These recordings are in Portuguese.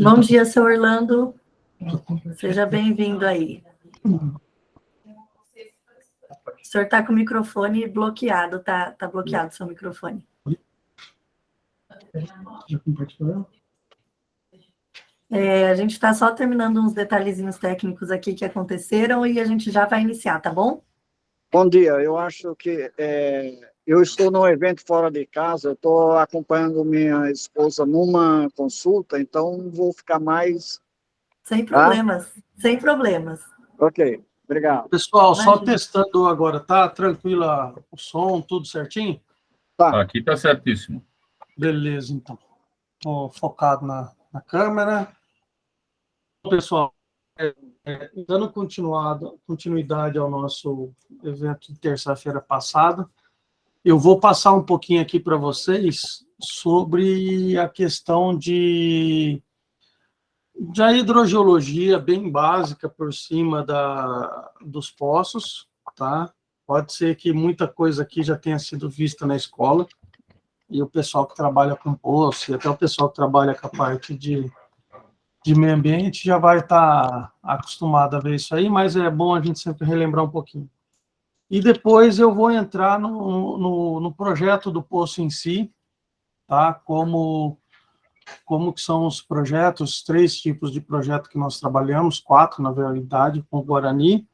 Bom dia, seu Orlando. Seja bem-vindo aí. O senhor está com o microfone bloqueado, tá bloqueado o seu microfone. Já compartilhou? A gente está só terminando uns detalhezinhos técnicos aqui que aconteceram e a gente já vai iniciar, tá bom? Bom dia, eu acho que eu estou num evento fora de casa, eu estou acompanhando minha esposa numa consulta, então vou ficar mais... Sem problemas, sem problemas. Ok, obrigado. Pessoal, Imagina. só testando agora, tá tranquila o som, tudo certinho? Tá. Aqui está certíssimo. Beleza, então. Estou focado na câmera. Pessoal, dando continuidade ao nosso evento de terça-feira passada, eu vou passar um pouquinho aqui para vocês sobre a questão de hidrogeologia bem básica por cima dos poços, tá? Pode ser que muita coisa aqui já tenha sido vista na escola, e o pessoal que trabalha com poço, e até o pessoal que trabalha com a parte de meio ambiente já vai estar acostumado a ver isso aí, mas é bom a gente sempre relembrar um pouquinho. E depois eu vou entrar no projeto do poço em si, tá? Como que são os projetos, 3 tipos de projeto que nós trabalhamos, 4, na realidade, com o Guarani,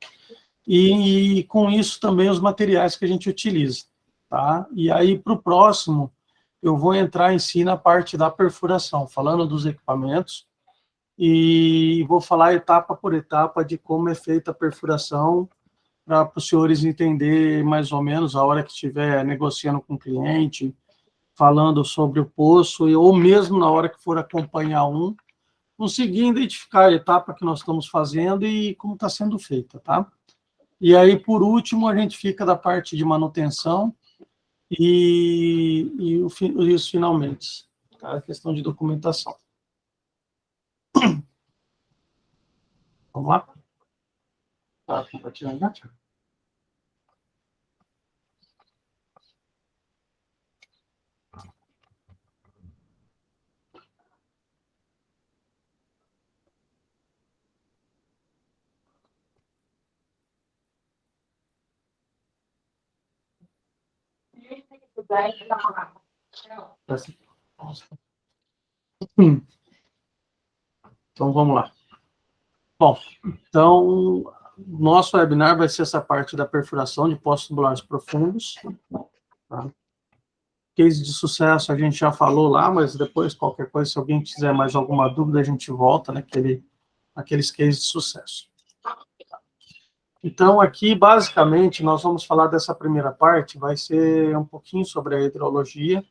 e com isso também os materiais que a gente utiliza, tá? E aí, para o próximo, eu vou entrar em si na parte da perfuração, falando dos equipamentos, e vou falar etapa por etapa de como é feita a perfuração, para os senhores entenderem mais ou menos a hora que estiver negociando com o cliente, falando sobre o poço, ou mesmo na hora que for acompanhar conseguir identificar a etapa que nós estamos fazendo e como está sendo feita, tá? E aí, por último, a gente fica da parte de manutenção e os finalmente, tá? A questão de documentação. Vamos lá? Tá compartilhando, né? Então, vamos lá. Bom, então, nosso webinar vai ser essa parte da perfuração de poços tubulares profundos. Tá? Case de sucesso a gente já falou lá, mas depois, qualquer coisa, se alguém quiser mais alguma dúvida, a gente volta naqueles cases de sucesso. Então, aqui, basicamente, nós vamos falar dessa primeira parte, vai ser um pouquinho sobre a hidrologia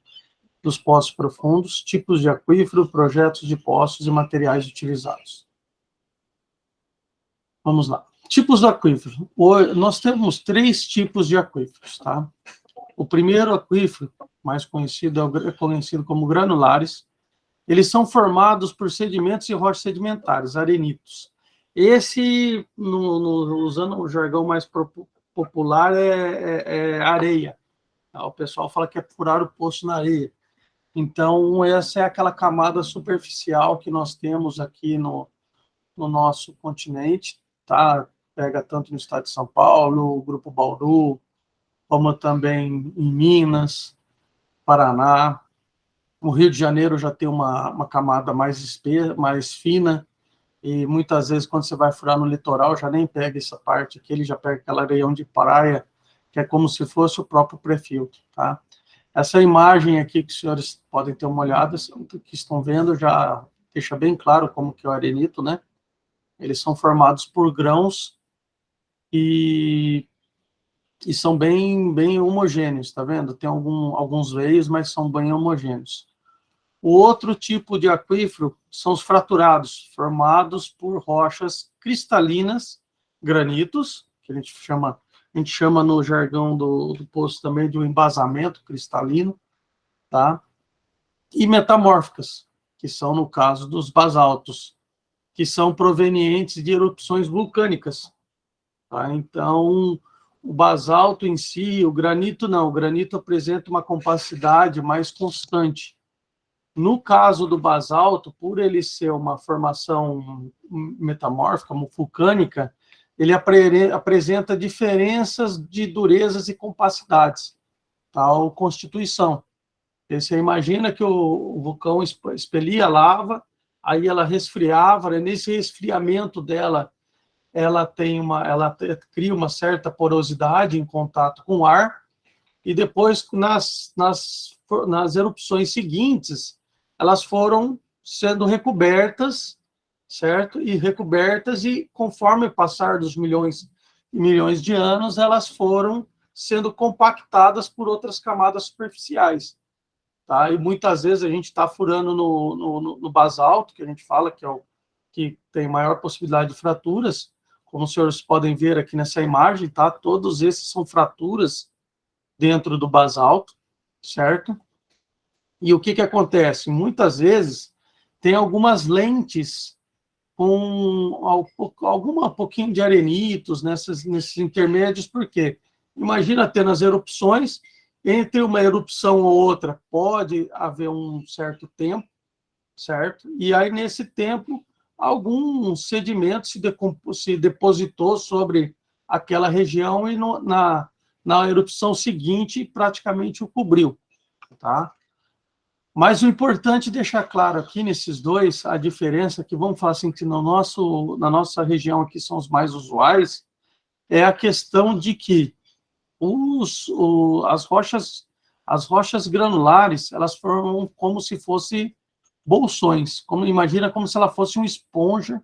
dos poços profundos, tipos de aquífero, projetos de poços e materiais utilizados. Vamos lá. Tipos do aquífero. Nós temos 3 tipos de aquíferos, tá? O primeiro aquífero, mais conhecido, é conhecido como granulares. Eles são formados por sedimentos e rochas sedimentares, arenitos. Esse, usando o jargão mais popular, é areia. O pessoal fala que é furar o poço na areia. Então, essa é aquela camada superficial que nós temos aqui no nosso continente, tá? Pega tanto no estado de São Paulo, o Grupo Bauru, como também em Minas, Paraná. O Rio de Janeiro já tem uma camada mais fina, e muitas vezes, quando você vai furar no litoral, já nem pega essa parte aqui, ele já pega aquela areião de praia, que é como se fosse o próprio pré-filtro, tá? Essa imagem aqui que os senhores podem ter uma olhada, que estão vendo, já deixa bem claro como que é o arenito, né? Eles são formados por grãos e são bem homogêneos, tá vendo? Tem alguns veios, mas são bem homogêneos. O outro tipo de aquífero são os fraturados, formados por rochas cristalinas, granitos, que a gente chama no jargão do poço também de um embasamento cristalino, tá? E metamórficas, que são no caso dos basaltos, que são provenientes de erupções vulcânicas, tá? Então, o basalto em si, o granito não, o granito apresenta uma compacidade mais constante, No caso do basalto, por ele ser uma formação metamórfica, vulcânica, ele apresenta diferenças de durezas e compacidades, tal constituição. Você imagina que o vulcão expelia lava, aí ela resfriava, nesse resfriamento dela, ela cria uma certa porosidade em contato com o ar, e depois, nas erupções seguintes, elas foram sendo recobertas, certo? E conforme o passar dos milhões e milhões de anos, elas foram sendo compactadas por outras camadas superficiais. Tá? E muitas vezes a gente está furando no basalto, que a gente fala que é o que tem maior possibilidade de fraturas, como os senhores podem ver aqui nessa imagem, tá? Todos esses são fraturas dentro do basalto, certo? E o que acontece? Muitas vezes tem algumas lentes com alguma pouquinho de arenitos nesses intermédios, por quê? Imagina ter nas erupções, entre uma erupção ou outra pode haver um certo tempo, certo? E aí, nesse tempo, algum sedimento se depositou sobre aquela região e na erupção seguinte praticamente o cobriu, tá? Mas o importante é deixar claro aqui nesses dois a diferença, que vamos falar assim, que na nossa região aqui são os mais usuais, é a questão de que as rochas granulares, elas formam como se fossem bolsões, imagina como se ela fosse uma esponja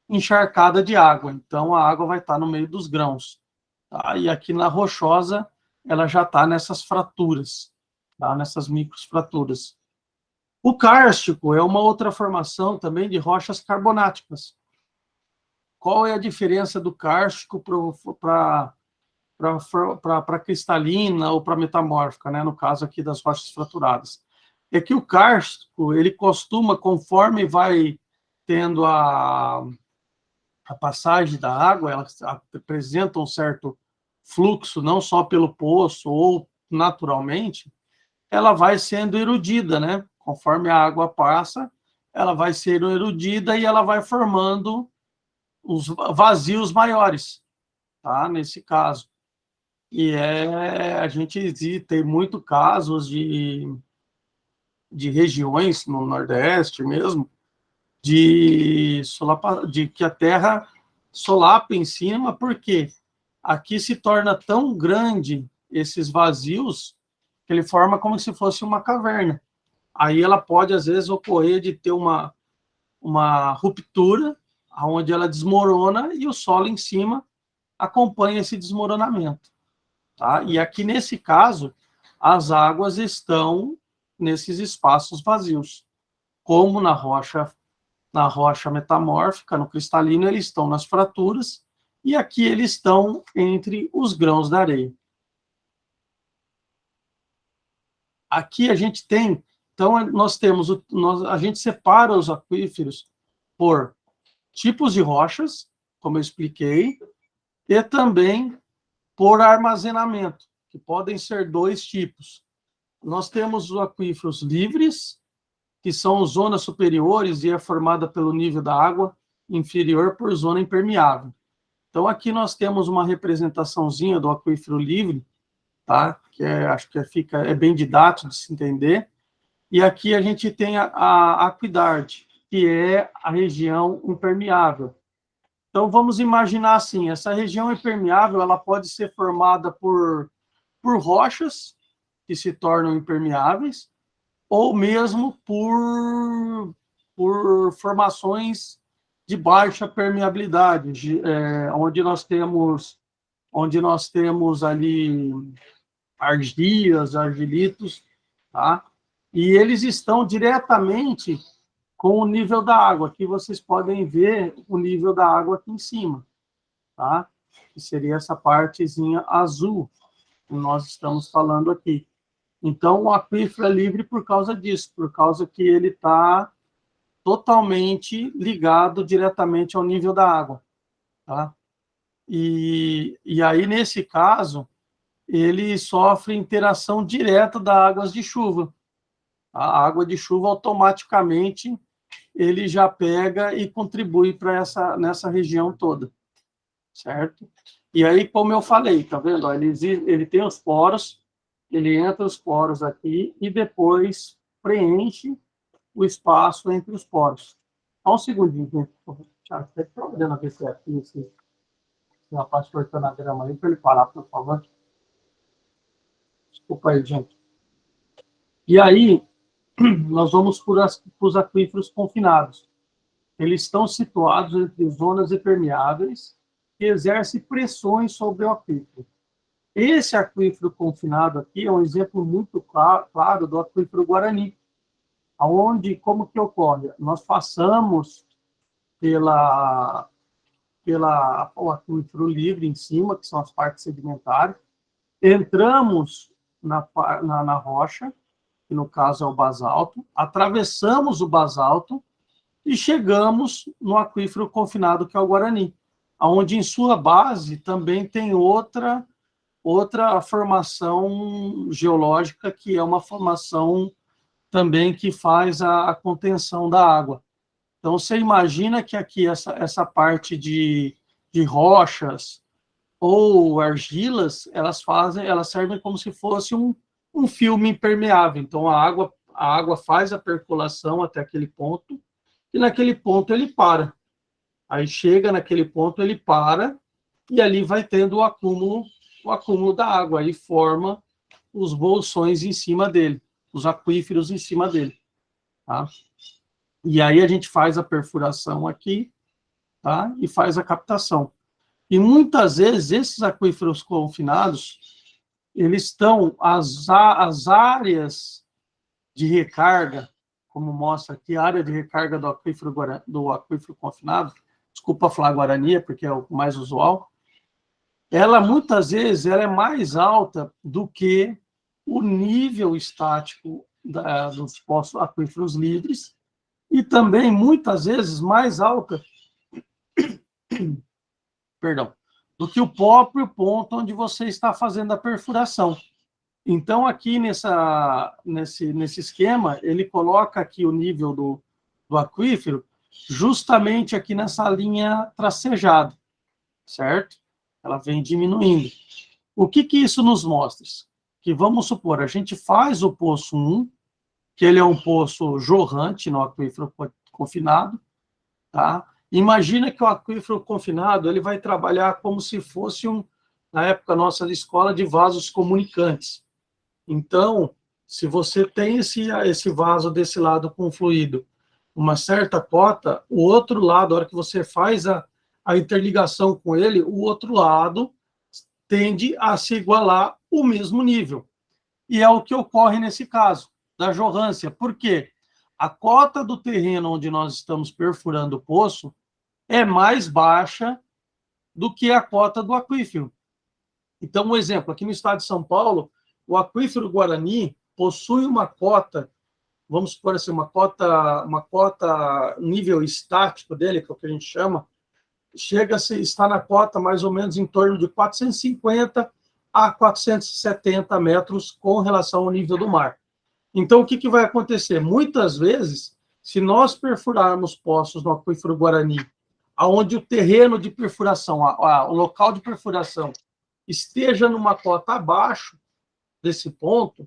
encharcada de água, então a água vai estar no meio dos grãos, tá? E aqui na rochosa, ela já está nessas fraturas, tá? Nessas microfraturas. O kárstico é uma outra formação também de rochas carbonáticas. Qual é a diferença do kárstico para cristalina ou para metamórfica, né? No caso aqui das rochas fraturadas? É que o kárstico, ele costuma, conforme vai tendo a passagem da água, ela apresenta um certo fluxo, não só pelo poço ou naturalmente, ela vai sendo erodida, né? Conforme a água passa, ela vai sendo erodida e ela vai formando os vazios maiores, tá? Nesse caso. E a gente tem muito casos de regiões no Nordeste mesmo, de que a terra solapa em cima, porque aqui se torna tão grande esses vazios que ele forma como se fosse uma caverna. Aí ela pode, às vezes, ocorrer de ter uma ruptura, onde ela desmorona e o solo em cima acompanha esse desmoronamento. Tá? E aqui, nesse caso, as águas estão nesses espaços vazios. Como na rocha metamórfica, no cristalino, eles estão nas fraturas, e aqui eles estão entre os grãos da areia. Aqui a gente tem, então a gente separa os aquíferos por tipos de rochas, como eu expliquei, e também por armazenamento, que podem ser dois tipos. Nós temos os aquíferos livres, que são zonas superiores e é formada pelo nível da água inferior por zona impermeável. Então, aqui nós temos uma representaçãozinha do aquífero livre, tá? Que acho que é bem didático de se entender. E aqui a gente tem a aquidade, que é a região impermeável. Então, vamos imaginar assim, essa região impermeável, ela pode ser formada por rochas que se tornam impermeáveis, ou mesmo por formações de baixa permeabilidade, onde nós temos ali argias, argilitos, tá? E eles estão diretamente com o nível da água. Aqui vocês podem ver o nível da água aqui em cima, tá? Que seria essa partezinha azul que nós estamos falando aqui. Então, o aquífero é livre por causa disso, por causa que ele está totalmente ligado diretamente ao nível da água, tá? E aí, nesse caso, ele sofre interação direta das águas de chuva. A água de chuva automaticamente ele já pega e contribui para nessa região toda, certo? E aí, como eu falei, tá vendo? Ó, ele tem os poros, ele entra os poros aqui e depois preenche o espaço entre os poros. Só um segundinho, gente. Thiago, você está olhando a ver se é aqui, se a parte cortando a grama aí, para ele parar, por favor. Desculpa aí, gente. E aí, nós vamos para os aquíferos confinados. Eles estão situados entre zonas impermeáveis que exercem pressões sobre o aquífero. Esse aquífero confinado aqui é um exemplo muito claro do aquífero Guarani, onde, como que ocorre? Nós passamos o aquífero livre em cima, que são as partes sedimentares, entramos na rocha, que no caso é o basalto, atravessamos o basalto e chegamos no aquífero confinado, que é o Guarani, onde em sua base também tem outra formação geológica, que é uma formação também que faz a contenção da água. Então, você imagina que aqui essa parte de rochas ou argilas, elas servem como se fosse um filme impermeável. Então, a água faz a percolação até aquele ponto, e naquele ponto ele para. Aí chega naquele ponto, ele para, e ali vai tendo o acúmulo da água, aí forma os bolsões em cima dele, os aquíferos em cima dele. Tá? E aí a gente faz a perfuração aqui, tá? E faz a captação. E muitas vezes esses aquíferos confinados, eles estão, as áreas de recarga, como mostra aqui, a área de recarga do aquífero confinado, desculpa falar Guarani, porque é o mais usual, ela muitas vezes ela é mais alta do que o nível estático dos poços aquíferos livres, e também, muitas vezes, mais alta perdão, do que o próprio ponto onde você está fazendo a perfuração. Então, aqui nesse esquema, ele coloca aqui o nível do aquífero justamente aqui nessa linha tracejada, certo? Ela vem diminuindo. O que isso nos mostra? Que, vamos supor, a gente faz o poço 1, que ele é um poço jorrante no aquífero confinado, tá? Imagina que o aquífero confinado ele vai trabalhar como se fosse na época nossa de escola, de vasos comunicantes. Então, se você tem esse vaso desse lado com fluido, uma certa cota, o outro lado, a hora que você faz a interligação com ele, o outro lado tende a se igualar o mesmo nível. E é o que ocorre nesse caso, da jorrância. Por quê? A cota do terreno onde nós estamos perfurando o poço é mais baixa do que a cota do aquífero. Então, um exemplo, aqui no estado de São Paulo, o aquífero Guarani possui uma cota, vamos supor assim, uma cota nível estático dele, que é o que a gente chama, está na cota mais ou menos em torno de 450 a 470 metros com relação ao nível do mar. Então, o que vai acontecer? Muitas vezes, se nós perfurarmos poços no aquífero Guarani, onde o terreno de perfuração, o local de perfuração, esteja numa cota abaixo desse ponto,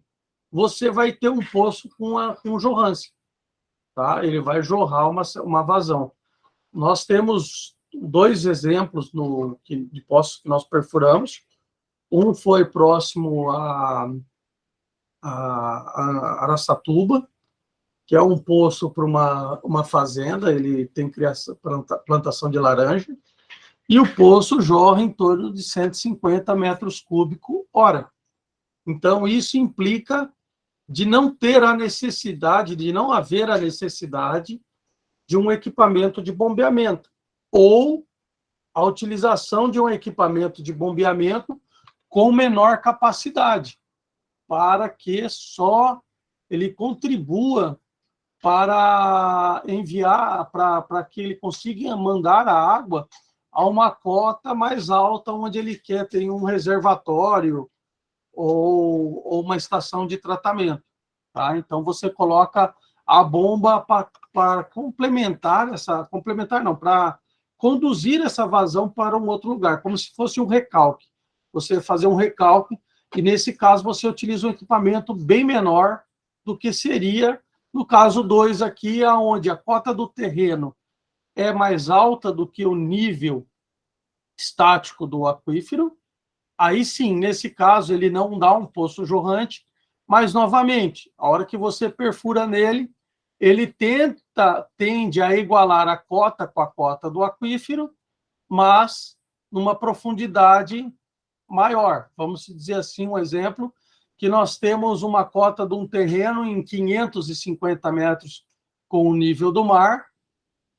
você vai ter um poço com jorrância. Tá? Ele vai jorrar uma vazão. Nós temos 2 exemplos de poços que nós perfuramos. Um foi próximo a Araçatuba, que é um poço para uma fazenda, ele tem plantação de laranja, e o poço jorra em torno de 150 metros cúbicos hora. Então, isso implica de não haver a necessidade de um equipamento de bombeamento, ou a utilização de um equipamento de bombeamento com menor capacidade, para que só ele contribua para enviar, para que ele consiga mandar a água a uma cota mais alta, onde ele quer ter um reservatório ou uma estação de tratamento. tá? Então, você coloca a bomba para para conduzir essa vazão para um outro lugar, como se fosse um recalque. Você fazer um recalque, e nesse caso você utiliza um equipamento bem menor do que seria no caso 2 aqui, onde a cota do terreno é mais alta do que o nível estático do aquífero. Aí sim, nesse caso, ele não dá um poço jorrante, mas, novamente, a hora que você perfura nele, ele tende a igualar a cota com a cota do aquífero, mas numa profundidade maior. Vamos dizer assim, um exemplo, que nós temos uma cota de um terreno em 550 metros com o nível do mar,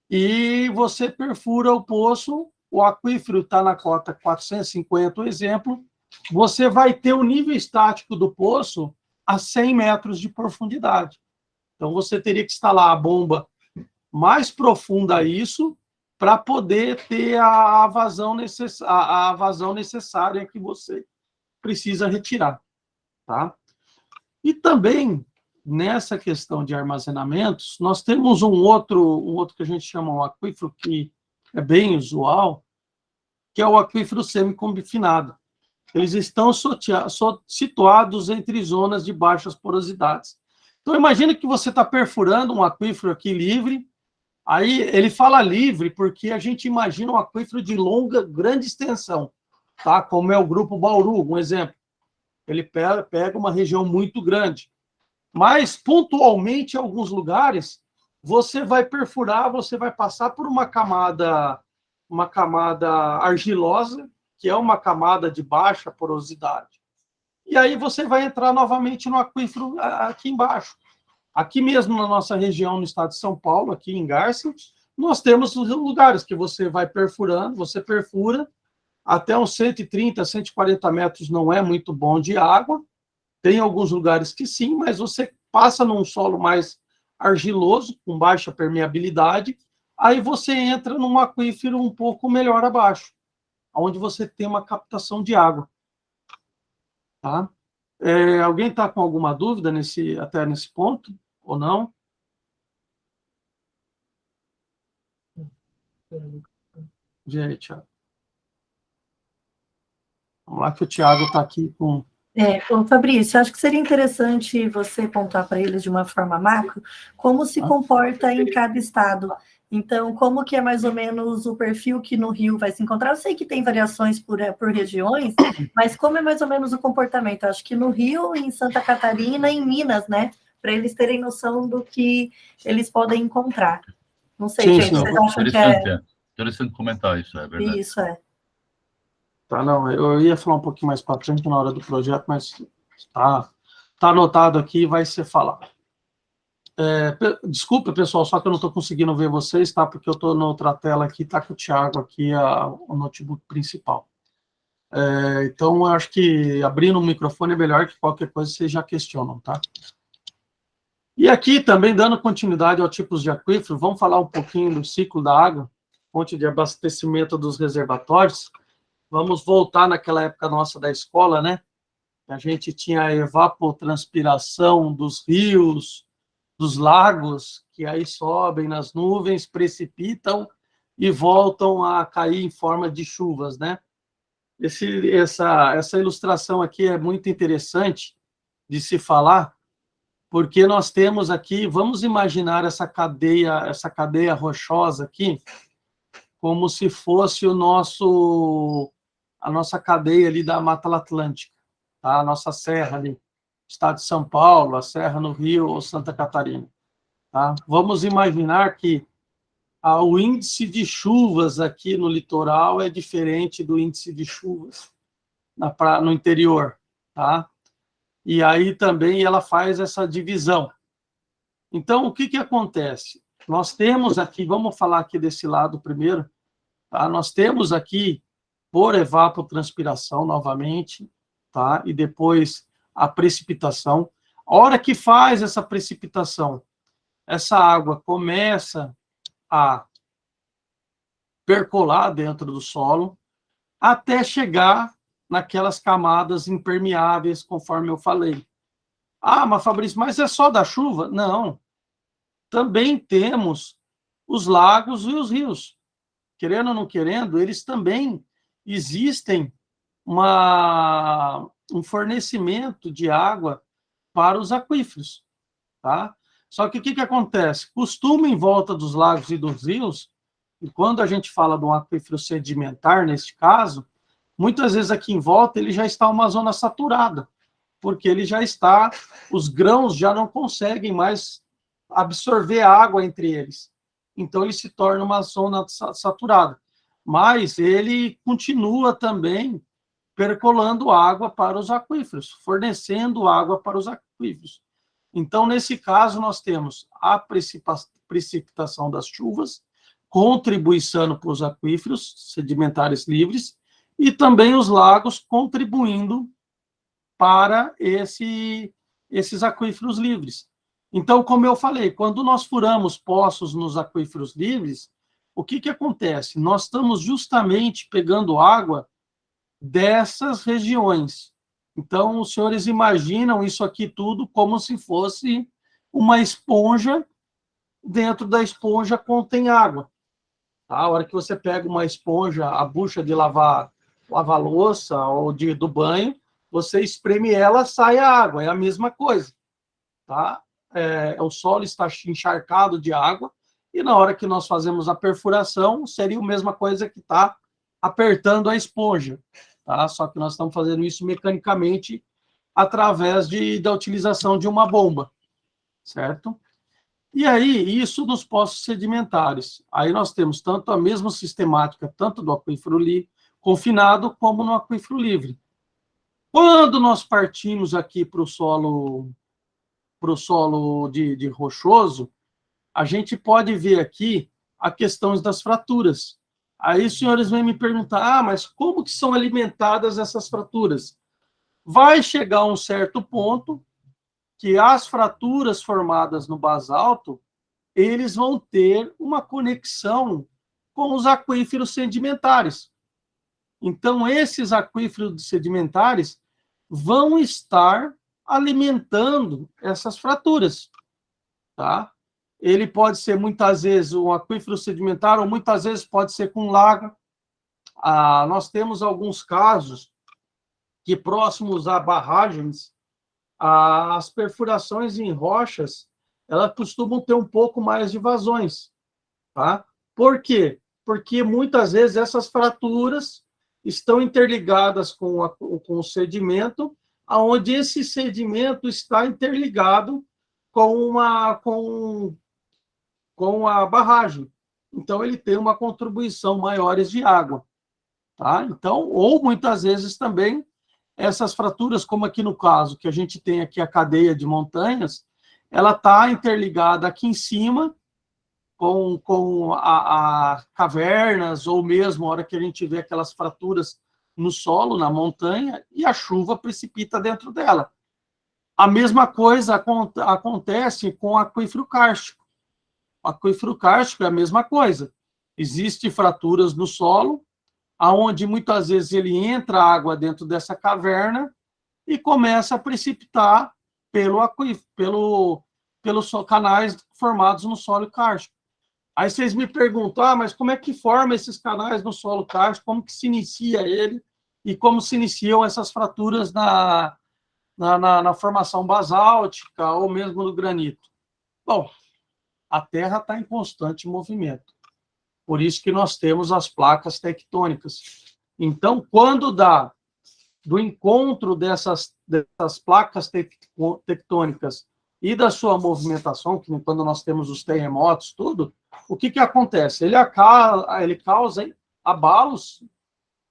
e você perfura o poço, o aquífero está na cota 450, o exemplo, você vai ter o nível estático do poço a 100 metros de profundidade. Então, você teria que instalar a bomba mais profunda a isso para poder ter a vazão necessária que você precisa retirar. Tá? E também, nessa questão de armazenamentos, nós temos um outro que a gente chama um aquífero, que é bem usual, que é o aquífero semi-confinado. Eles estão situados entre zonas de baixas porosidades. Então, imagine que você está perfurando um aquífero aqui livre, aí ele fala livre porque a gente imagina um aquífero de grande extensão, tá? Como é o Grupo Bauru, um exemplo. Ele pega uma região muito grande. Mas, pontualmente, em alguns lugares, você vai perfurar, você vai passar por uma camada argilosa, que é uma camada de baixa porosidade. E aí você vai entrar novamente no aquífero aqui embaixo. Aqui mesmo na nossa região, no estado de São Paulo, aqui em Garça, nós temos lugares que você vai perfurando, você perfura, até uns 130, 140 metros não é muito bom de água. Tem alguns lugares que sim, mas você passa num solo mais argiloso, com baixa permeabilidade, aí você entra num aquífero um pouco melhor abaixo, onde você tem uma captação de água. Tá? Alguém está com alguma dúvida até nesse ponto, ou não? Gente, Thiago. Vamos lá que o Thiago está aqui com... Ô Fabrício, acho que seria interessante você contar para eles de uma forma macro como se comporta em cada estado. Então, como que é mais ou menos o perfil que no Rio vai se encontrar? Eu sei que tem variações por regiões, mas como é mais ou menos o comportamento? Acho que no Rio, em Santa Catarina, em Minas, né? Para eles terem noção do que eles podem encontrar. Não sei, Sim, gente, sim. vocês acham que é... Interessante comentar isso, é verdade. Isso, é. Tá, não, eu ia falar um pouquinho mais para frente na hora do projeto, mas tá anotado aqui, vai ser falado. Desculpa, pessoal, só que eu não estou conseguindo ver vocês, tá? Porque eu estou na outra tela aqui, tá com o Thiago aqui, o notebook principal. Então, eu acho que abrindo o microfone é melhor, que qualquer coisa vocês já questionam, tá? E aqui, também dando continuidade aos tipos de aquífero, vamos falar um pouquinho do ciclo da água, fonte de abastecimento dos reservatórios. Vamos voltar naquela época nossa da escola, né? A gente tinha a evapotranspiração dos rios, dos lagos, que aí sobem nas nuvens, precipitam e voltam a cair em forma de chuvas, né? Essa ilustração aqui é muito interessante de se falar, porque nós temos aqui, vamos imaginar essa cadeia rochosa aqui, como se fosse a nossa cadeia ali da Mata Atlântica, tá? A nossa serra ali, estado de São Paulo, a serra no Rio ou Santa Catarina. Tá? Vamos imaginar que o índice de chuvas aqui no litoral é diferente do índice de chuvas no interior. Tá? E aí também ela faz essa divisão. Então, o que acontece? Nós temos aqui, vamos falar aqui desse lado primeiro, tá? Nós temos aqui, por evapotranspiração novamente, tá? E depois a precipitação. A hora que faz essa precipitação, essa água começa a percolar dentro do solo, até chegar naquelas camadas impermeáveis, conforme eu falei. Ah, mas Fabrício, mas é só da chuva? Não. Também temos os lagos e os rios. Querendo ou não querendo, eles também existem um fornecimento de água para os aquíferos, tá? Só que o que acontece? Costuma em volta dos lagos e dos rios, e quando a gente fala de um aquífero sedimentar, neste caso, muitas vezes aqui em volta ele já está uma zona saturada, porque ele já está, os grãos já não conseguem mais absorver água entre eles. Então ele se torna uma zona saturada. Mas ele continua também percolando água para os aquíferos, fornecendo água para os aquíferos. Então, nesse caso, nós temos a precipitação das chuvas, contribuição para os aquíferos sedimentares livres, e também os lagos contribuindo para esses aquíferos livres. Então, como eu falei, quando nós furamos poços nos aquíferos livres, o que acontece? Nós estamos justamente pegando água dessas regiões. Então, os senhores imaginam isso aqui tudo como se fosse uma esponja, dentro da esponja contém água. Tá? A hora que você pega uma esponja, a bucha de lavar louça ou do banho, você espreme ela, sai a água, é a mesma coisa. Tá? O solo está encharcado de água, e na hora que nós fazemos a perfuração, seria a mesma coisa que está apertando a esponja. Tá? Só que nós estamos fazendo isso mecanicamente através da utilização de uma bomba, certo? E aí, isso nos poços sedimentares. Aí nós temos tanto a mesma sistemática, tanto do aquífero confinado, como no aquífero livre. Quando nós partimos aqui para o solo de rochoso, a gente pode ver aqui a questão das fraturas. Aí os senhores vêm me perguntar, mas como que são alimentadas essas fraturas? Vai chegar um certo ponto que as fraturas formadas no basalto, eles vão ter uma conexão com os aquíferos sedimentares. Então, esses aquíferos sedimentares vão estar alimentando essas fraturas, tá? Ele pode ser, muitas vezes, um aquífero sedimentar, ou muitas vezes pode ser com lago. Nós temos alguns casos que, próximos a barragens, as perfurações em rochas, elas costumam ter um pouco mais de vazões. Tá? Por quê? Porque, muitas vezes, essas fraturas estão interligadas com o sedimento, onde esse sedimento está interligado com a barragem. Então, ele tem uma contribuição maiores de água. Tá? Então, ou muitas vezes também, essas fraturas, como aqui no caso, que a gente tem aqui a cadeia de montanhas, ela está interligada aqui em cima com a cavernas, ou mesmo a hora que a gente vê aquelas fraturas no solo, na montanha, e a chuva precipita dentro dela. A mesma coisa acontece com o aquífero kárstico. O aquífero kárstico é a mesma coisa. Existem fraturas no solo, aonde muitas vezes ele entra água dentro dessa caverna e começa a precipitar pelos canais formados no solo kárstico. Aí vocês me perguntam, mas como é que forma esses canais no solo kárstico, como que se inicia ele e como se iniciam essas fraturas na formação basáltica ou mesmo no granito? Bom, a Terra está em constante movimento. Por isso que nós temos as placas tectônicas. Então, quando dá do encontro dessas placas tectônicas e da sua movimentação, que quando nós temos os terremotos, tudo, o que acontece? Ele causa abalos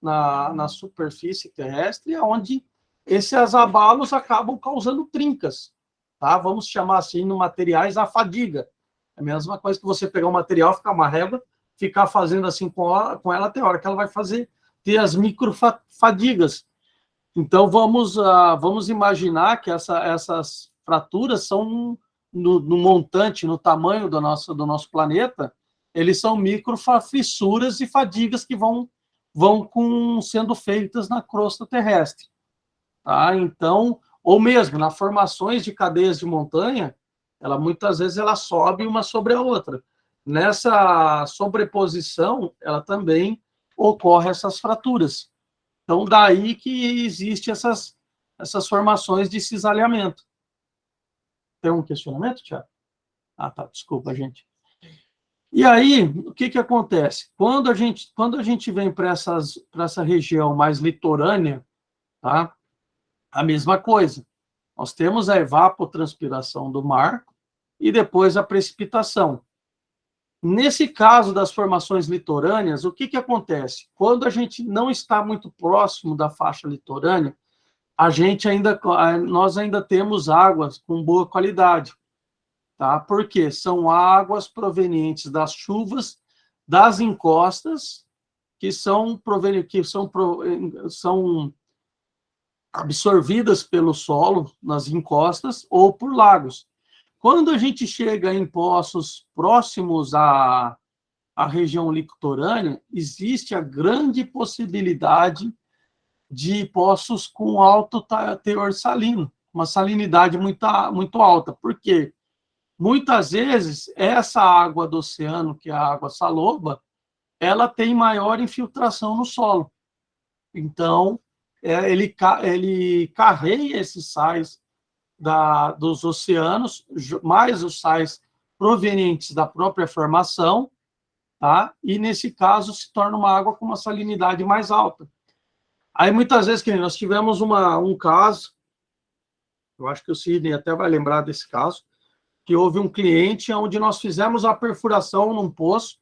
na superfície terrestre, onde esses abalos acabam causando trincas. Tá? Vamos chamar assim, no materiais, a fadiga. É a mesma coisa que você pegar um material, ficar uma régua, ficar fazendo assim com ela, até a hora que ela vai ter as microfadigas. Então, vamos imaginar que essas fraturas são, no montante, no tamanho do nosso planeta, eles são microfissuras e fadigas que vão sendo feitas na crosta terrestre. Tá? Então, Ou mesmo, nas formações de cadeias de montanha, ela muitas vezes ela sobe uma sobre a outra. Nessa sobreposição, ela também ocorre essas fraturas. Então, daí que existe essas formações de cisalhamento. Tem um questionamento, Tiago? Ah, tá, desculpa, gente. E aí, o que acontece? Quando a gente vem para essa região mais litorânea, tá? A mesma coisa. Nós temos a evapotranspiração do mar e depois a precipitação. Nesse caso das formações litorâneas, o que acontece? Quando a gente não está muito próximo da faixa litorânea, nós ainda temos águas com boa qualidade, tá? Porque são águas provenientes das chuvas, das encostas, que são absorvidas pelo solo nas encostas ou por lagos. Quando a gente chega em poços próximos à região litorânea, existe a grande possibilidade de poços com alto teor salino, uma salinidade muito alta. Por quê? Muitas vezes, essa água do oceano, que é a água saloba, ela tem maior infiltração no solo. Então, ele carrega esses sais dos oceanos, mais os sais provenientes da própria formação, tá? E, nesse caso, se torna uma água com uma salinidade mais alta. Aí, muitas vezes, que nós tivemos um caso, eu acho que o Sidney até vai lembrar desse caso, que houve um cliente onde nós fizemos a perfuração num poço,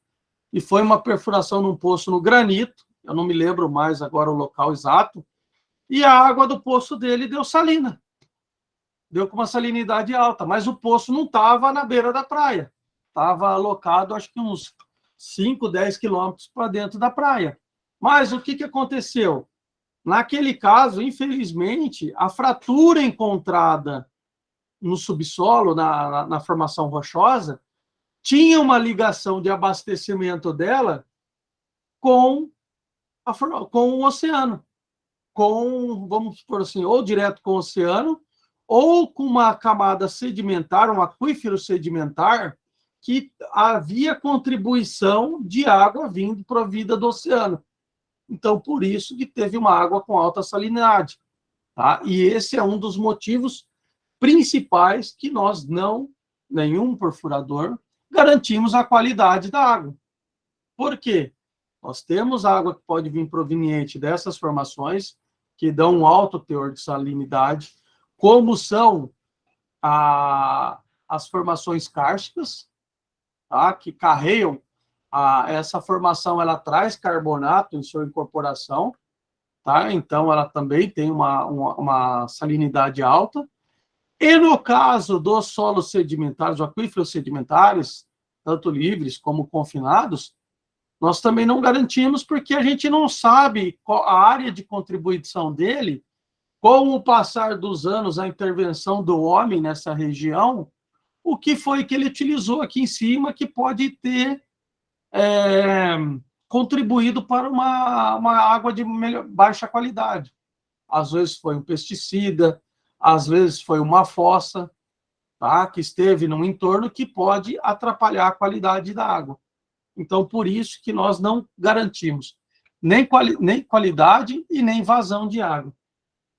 e foi uma perfuração num poço no granito, eu não me lembro mais agora o local exato, e a água do poço dele deu salina. Deu com uma salinidade alta, mas o poço não estava na beira da praia. Estava alocado, acho que uns 5, 10 quilômetros para dentro da praia. Mas o que aconteceu? Naquele caso, infelizmente, a fratura encontrada no subsolo, na formação rochosa, tinha uma ligação de abastecimento dela com o oceano. Vamos supor assim, ou direto com o oceano, ou com uma camada sedimentar, um aquífero sedimentar, que havia contribuição de água vindo provida do oceano. Então, por isso que teve uma água com alta salinidade. Tá? E esse é um dos motivos principais que nós nenhum perfurador, garantimos a qualidade da água. Por quê? Nós temos água que pode vir proveniente dessas formações, que dão um alto teor de salinidade, como são as formações kársticas, tá? Que carregam essa formação, ela traz carbonato em sua incorporação, tá? Então ela também tem uma salinidade alta. E no caso dos solos sedimentares, os aquíferos sedimentares, tanto livres como confinados, nós também não garantimos, porque a gente não sabe qual a área de contribuição dele. Com o passar dos anos, a intervenção do homem nessa região, o que foi que ele utilizou aqui em cima que pode ter contribuído para uma água de baixa qualidade. Às vezes foi um pesticida, às vezes foi uma fossa, tá? Que esteve no entorno, que pode atrapalhar a qualidade da água. Então, por isso que nós não garantimos nem qualidade e nem vazão de água.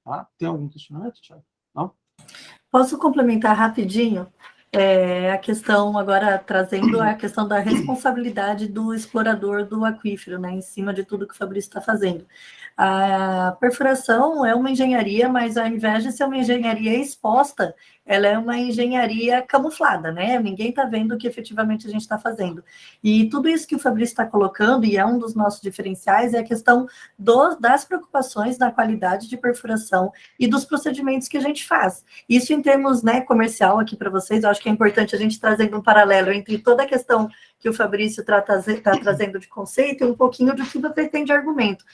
Tá? Tem algum questionamento, Thiago? Não? Posso complementar rapidinho? A questão, agora trazendo a questão da responsabilidade do explorador do aquífero, né, em cima de tudo que o Fabrício está fazendo. A perfuração é uma engenharia, mas ao invés de ser uma engenharia exposta, ela é uma engenharia camuflada, né? Ninguém está vendo o que efetivamente a gente está fazendo. E tudo isso que o Fabrício está colocando, e é um dos nossos diferenciais, é a questão das preocupações na qualidade de perfuração e dos procedimentos que a gente faz. Isso em termos, né, comercial aqui para vocês, eu acho que é importante a gente trazendo um paralelo entre toda a questão que o Fabrício está trazendo de conceito e um pouquinho do que você tem de argumento.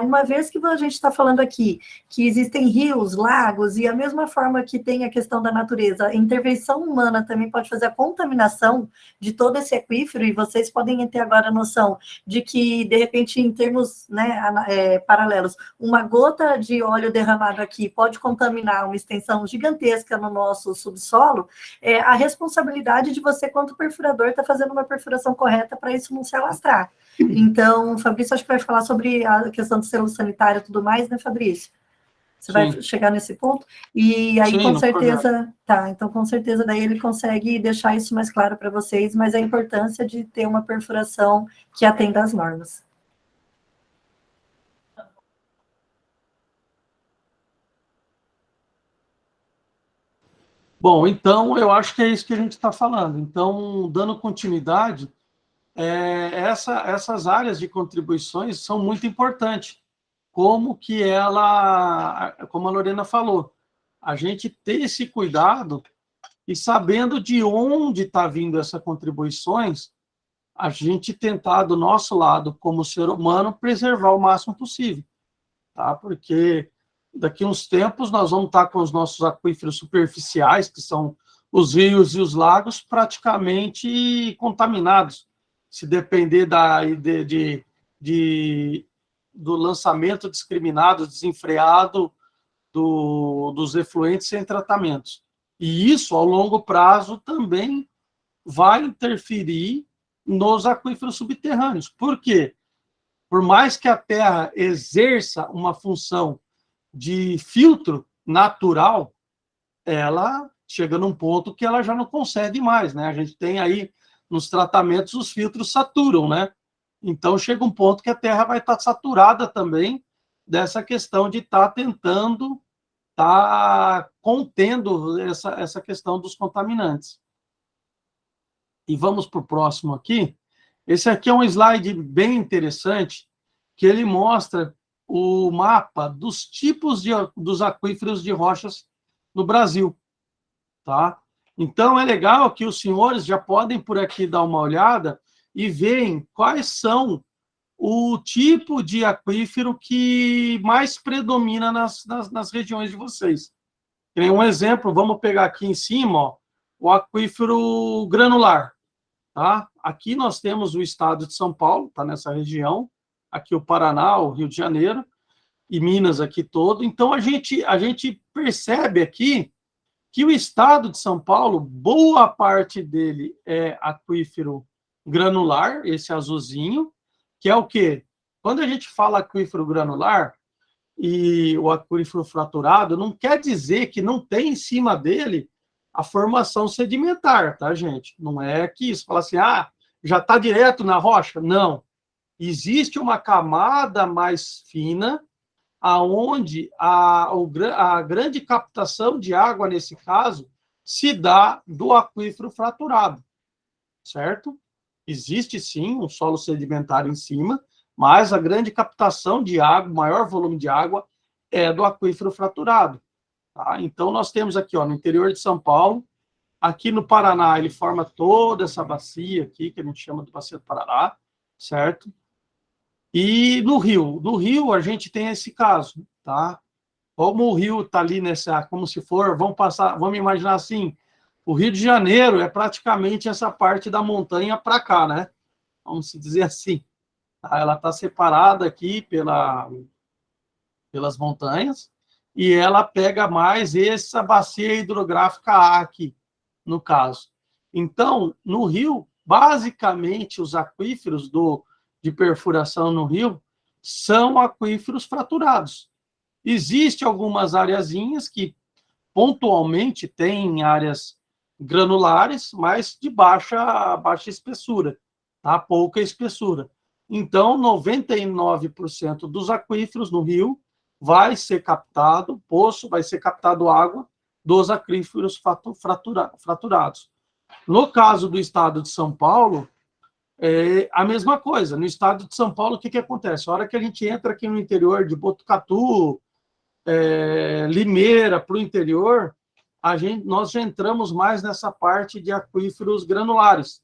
Uma vez que a gente está falando aqui que existem rios, lagos, e a mesma forma que tem a questão da natureza, a intervenção humana também pode fazer a contaminação de todo esse aquífero, e vocês podem ter agora a noção de que, de repente, em termos, né, paralelos, uma gota de óleo derramado aqui pode contaminar uma extensão gigantesca no nosso subsolo. A responsabilidade de você, quanto perfurador, está fazendo uma perfuração correta para isso não se alastrar. Então, Fabrício, acho que vai falar sobre a questão do selo sanitário e tudo mais, né, Fabrício? Você vai chegar nesse ponto? E aí, com certeza, então, com certeza, daí ele consegue deixar isso mais claro para vocês, mas a importância de ter uma perfuração que atenda às normas. Bom, então, eu acho que é isso que a gente está falando. Então, dando continuidade, essas áreas de contribuições são muito importantes. Como a Lorena falou, a gente ter esse cuidado e sabendo de onde está vindo essas contribuições, a gente tentar, do nosso lado, como ser humano, preservar o máximo possível, tá? Porque daqui a uns tempos nós vamos estar com os nossos aquíferos superficiais, que são os rios e os lagos, praticamente contaminados. Se depender do lançamento discriminado, desenfreado dos efluentes sem tratamentos. E isso, ao longo prazo, também vai interferir nos aquíferos subterrâneos. Por quê? Por mais que a Terra exerça uma função de filtro natural, ela chega num ponto que ela já não consegue mais, né? A gente tem aí, nos tratamentos, os filtros saturam, né? Então, chega um ponto que a Terra vai estar saturada também dessa questão de estar tentando, contendo essa questão dos contaminantes. E vamos para o próximo aqui. Esse aqui é um slide bem interessante, que ele mostra o mapa dos tipos dos aquíferos de rochas no Brasil, tá? Então, é legal que os senhores já podem, por aqui, dar uma olhada e veem quais são o tipo de aquífero que mais predomina nas regiões de vocês. Tem um exemplo, vamos pegar aqui em cima, ó, o aquífero granular. Tá? Aqui nós temos o estado de São Paulo, está nessa região, aqui o Paraná, o Rio de Janeiro, e Minas aqui todo. Então, a gente percebe aqui que o estado de São Paulo, boa parte dele é aquífero granular, esse azulzinho, que é o quê? Quando a gente fala aquífero granular e o aquífero fraturado, não quer dizer que não tem em cima dele a formação sedimentar, tá, gente? Não é que isso, fala assim, já está direto na rocha? Não. Existe uma camada mais fina, aonde a grande captação de água, nesse caso, se dá do aquífero fraturado, certo? Existe, sim, um solo sedimentar em cima, mas a grande captação de água, o maior volume de água, é do aquífero fraturado. Tá? Então, nós temos aqui, ó, no interior de São Paulo, aqui no Paraná, ele forma toda essa bacia aqui, que a gente chama de Bacia do Paraná, certo? E no Rio a gente tem esse caso, tá? Como o rio está ali como se for, vamos imaginar assim, o Rio de Janeiro é praticamente essa parte da montanha para cá, né? Vamos se dizer assim. Ela está separada aqui pelas montanhas e ela pega mais essa bacia hidrográfica A aqui, no caso. Então, no rio, basicamente, os aquíferos de perfuração no rio são aquíferos fraturados. Existem algumas areazinhas que pontualmente têm áreas granulares, mas de baixa espessura, tá? Pouca espessura. Então, 99% dos aquíferos no rio vai ser captado, vai ser captado água dos aquíferos fraturados. No caso do estado de São Paulo, é a mesma coisa. No estado de São Paulo, o que acontece? A hora que a gente entra aqui no interior de Botucatu, Limeira, para o interior, nós já entramos mais nessa parte de aquíferos granulares,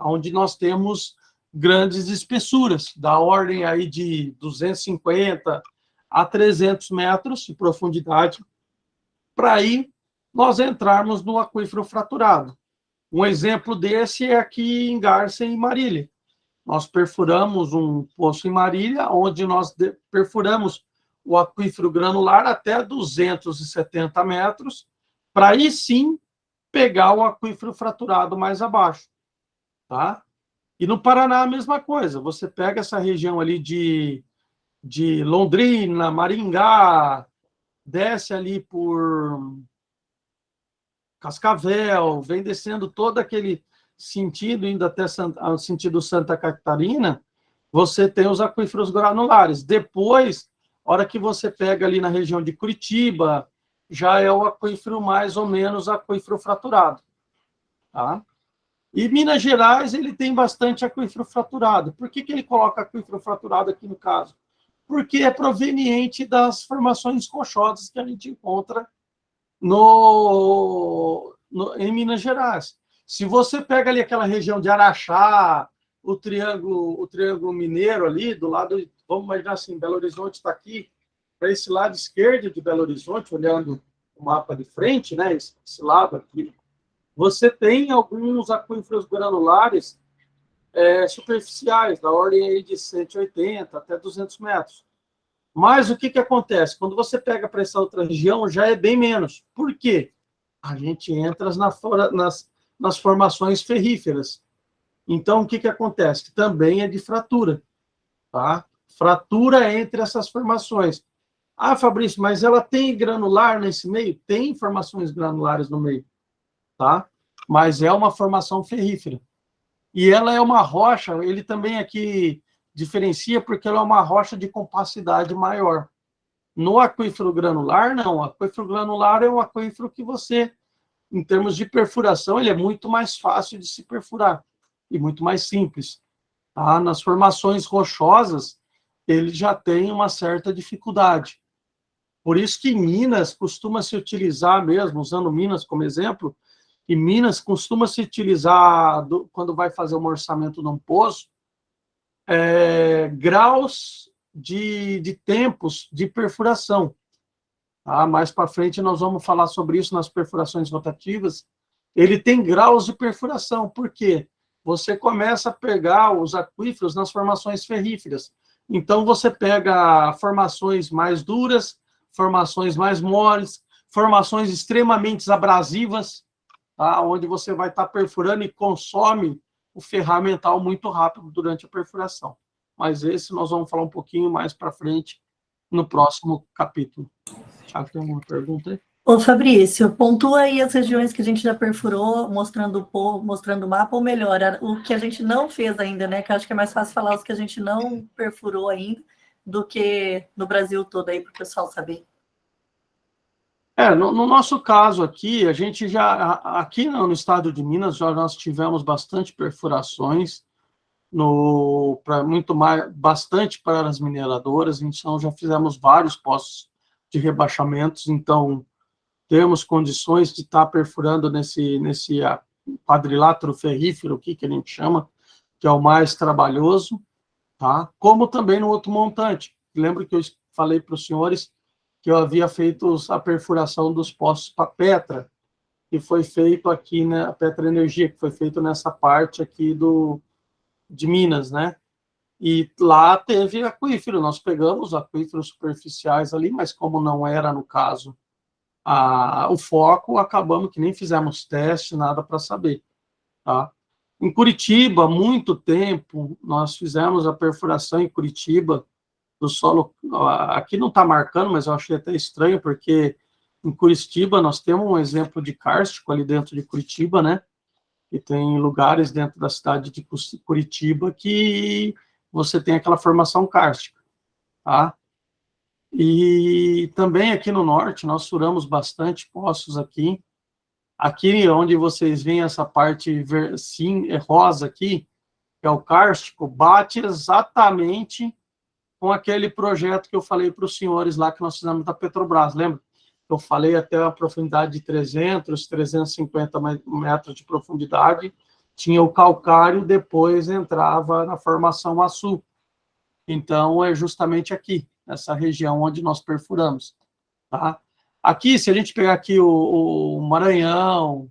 onde nós temos grandes espessuras, da ordem aí de 250 a 300 metros de profundidade, para aí nós entrarmos no aquífero fraturado. Um exemplo desse é aqui em Garça, em Marília. Nós perfuramos um poço em Marília, onde nós perfuramos o aquífero granular até 270 metros, para aí sim pegar o aquífero fraturado mais abaixo. Tá? E no Paraná a mesma coisa, você pega essa região ali de Londrina, Maringá, desce ali por Cascavel, vem descendo todo aquele sentido, indo até o sentido Santa Catarina, você tem os aquíferos granulares. Depois, a hora que você pega ali na região de Curitiba, já é o aquífero mais ou menos aquífero fraturado. Tá? E Minas Gerais, ele tem bastante aquífero fraturado. Por que ele coloca aquífero fraturado aqui no caso? Porque é proveniente das formações rochosas que a gente encontra em Minas Gerais. Se você pega ali aquela região de Araxá, o Triângulo Mineiro ali, do lado, vamos imaginar assim, Belo Horizonte está aqui, para esse lado esquerdo de Belo Horizonte, olhando o mapa de frente, né, esse lado aqui, você tem alguns aquíferos granulares superficiais, da ordem aí de 180 até 200 metros. Mas o que acontece? Quando você pega para essa outra região, já é bem menos. Por quê? A gente entra nas formações ferríferas. Então, o que acontece? Também é de fratura. Tá? Fratura entre essas formações. Ah, Fabrício, mas ela tem granular nesse meio? Tem formações granulares no meio. Tá? Mas é uma formação ferrífera. E ela é uma rocha, ele também aqui diferencia porque ela é uma rocha de compacidade maior. No aquífero granular, não. O aquífero granular é um aquífero que você, em termos de perfuração, ele é muito mais fácil de se perfurar e muito mais simples. Tá? Nas formações rochosas, ele já tem uma certa dificuldade. Por isso que Minas costuma se utilizar mesmo, usando Minas como exemplo, e Minas costuma se utilizar, quando vai fazer um orçamento num poço, graus de tempos de perfuração. Tá? Mais para frente nós vamos falar sobre isso nas perfurações rotativas. Ele tem graus de perfuração, por quê? Você começa a pegar os aquíferos nas formações ferríferas. Então, você pega formações mais duras, formações mais moles, formações extremamente abrasivas, tá? Onde você vai estar perfurando e consome o ferramental muito rápido durante a perfuração. Mas esse nós vamos falar um pouquinho mais para frente no próximo capítulo. Tiago, tem alguma pergunta aí? Ô, Fabrício, pontua aí as regiões que a gente já perfurou, mostrando o mapa, ou melhor, o que a gente não fez ainda, né? Que eu acho que é mais fácil falar os que a gente não perfurou ainda do que no Brasil todo aí, para o pessoal saber. No nosso caso aqui, a gente já, aqui no estado de Minas, já nós tivemos bastante perfurações, bastante para as mineradoras, então já fizemos vários poços de rebaixamentos, então temos condições de estar perfurando nesse quadrilátero ferrífero aqui, que a gente chama, que é o mais trabalhoso, tá? Como também no outro montante. Lembro que eu falei para os senhores que eu havia feito a perfuração dos poços para Petra, que foi feito aqui, né, a Petra Energia, que foi feito nessa parte aqui de Minas, né? E lá teve aquífero, nós pegamos aquíferos superficiais ali, mas como não era, no caso, o foco, acabamos que nem fizemos teste, nada para saber. Tá? Em Curitiba, muito tempo, nós fizemos a perfuração em Curitiba, do solo, aqui não está marcando, mas eu achei até estranho, porque em Curitiba nós temos um exemplo de kárstico ali dentro de Curitiba, né? E tem lugares dentro da cidade de Curitiba que você tem aquela formação kárstica, tá? E também aqui no norte, nós furamos bastante poços aqui. Aqui onde vocês veem essa parte rosa aqui, que é o kárstico, bate exatamente com aquele projeto que eu falei para os senhores lá que nós fizemos da Petrobras, lembra? Eu falei até a profundidade de 300, 350 metros de profundidade, tinha o calcário, depois entrava na formação açu. Então, é justamente aqui, nessa região onde nós perfuramos. Tá? Aqui, se a gente pegar aqui o Maranhão,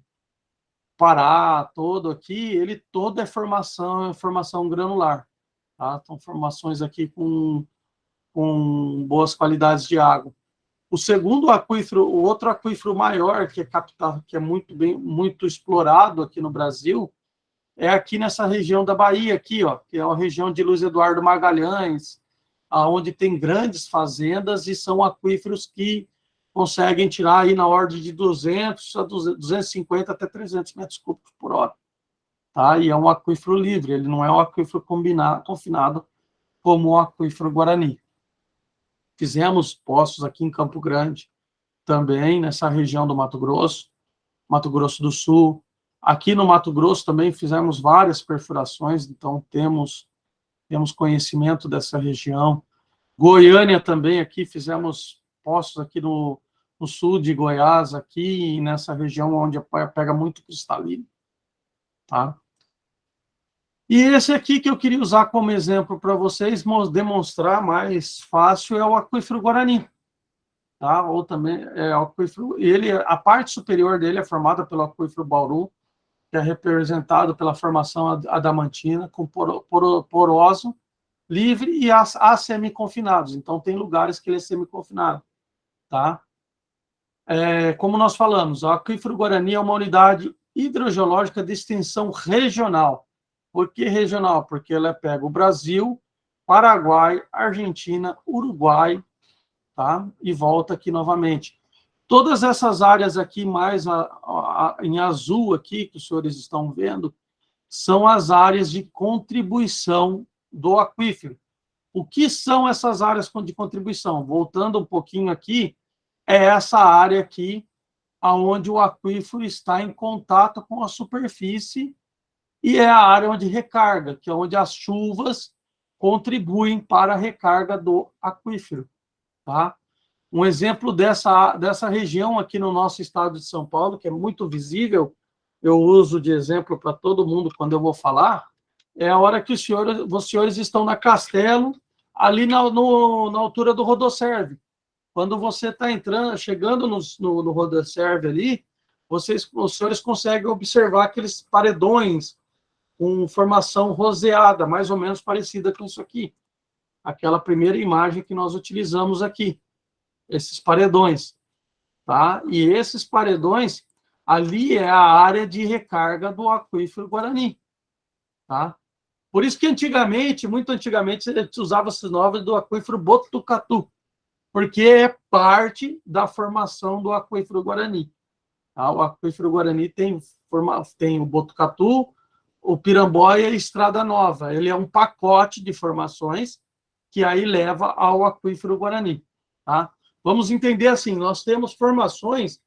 Pará, todo aqui, ele todo é formação granular. Tá? Então, formações aqui com boas qualidades de água. O segundo aquífero, o outro aquífero maior que é captado, que é muito explorado aqui no Brasil, é aqui nessa região da Bahia, aqui, ó, que é a região de Luiz Eduardo Magalhães, aonde tem grandes fazendas e são aquíferos que conseguem tirar aí na ordem de 200 a 250 até 300 metros cúbicos por hora. Tá? E é um aquífero livre, ele não é um aquífero confinado como o aquífero Guarani. Fizemos poços aqui em Campo Grande, também nessa região do Mato Grosso do Sul. Aqui no Mato Grosso também fizemos várias perfurações, então temos conhecimento dessa região. Goiânia também, aqui fizemos poços aqui no sul de Goiás, aqui nessa região onde pega muito cristalino. Tá? E esse aqui que eu queria usar como exemplo para vocês, demonstrar mais fácil, é o aquífero Guarani. Tá? Ou também é o aquífero, a parte superior dele é formada pelo aquífero Bauru, que é representado pela formação adamantina, com poroso, livre e assemi-confinados. Então, tem lugares que ele é semi-confinado. Tá? Como nós falamos, o aquífero Guarani é uma unidade hidrogeológica de extensão regional. Por que regional? Porque ela pega o Brasil, Paraguai, Argentina, Uruguai, tá? E volta aqui novamente. Todas essas áreas aqui, mais em azul aqui, que os senhores estão vendo, são as áreas de contribuição do aquífero. O que são essas áreas de contribuição? Voltando um pouquinho aqui, é essa área aqui, onde o aquífero está em contato com a superfície, e é a área onde recarga, que é onde as chuvas contribuem para a recarga do aquífero. Tá? Um exemplo dessa região aqui no nosso estado de São Paulo, que é muito visível, eu uso de exemplo para todo mundo quando eu vou falar, é a hora que os senhores estão na Castelo, ali na altura do Rodoserve. Quando você está chegando no Rodoserve ali, os senhores conseguem observar aqueles paredões com formação roseada, mais ou menos parecida com isso aqui. Aquela primeira imagem que nós utilizamos aqui. Esses paredões. Tá? E esses paredões, ali é a área de recarga do aquífero Guarani. Tá? Por isso que antigamente, muito antigamente, se usava esse nome do aquífero Botucatu, porque é parte da formação do aquífero Guarani. Tá? O aquífero Guarani tem o Botucatu, o Piramboia e a Estrada Nova. Ele é um pacote de formações que aí leva ao aquífero Guarani. Tá? Vamos entender assim, nós temos formações,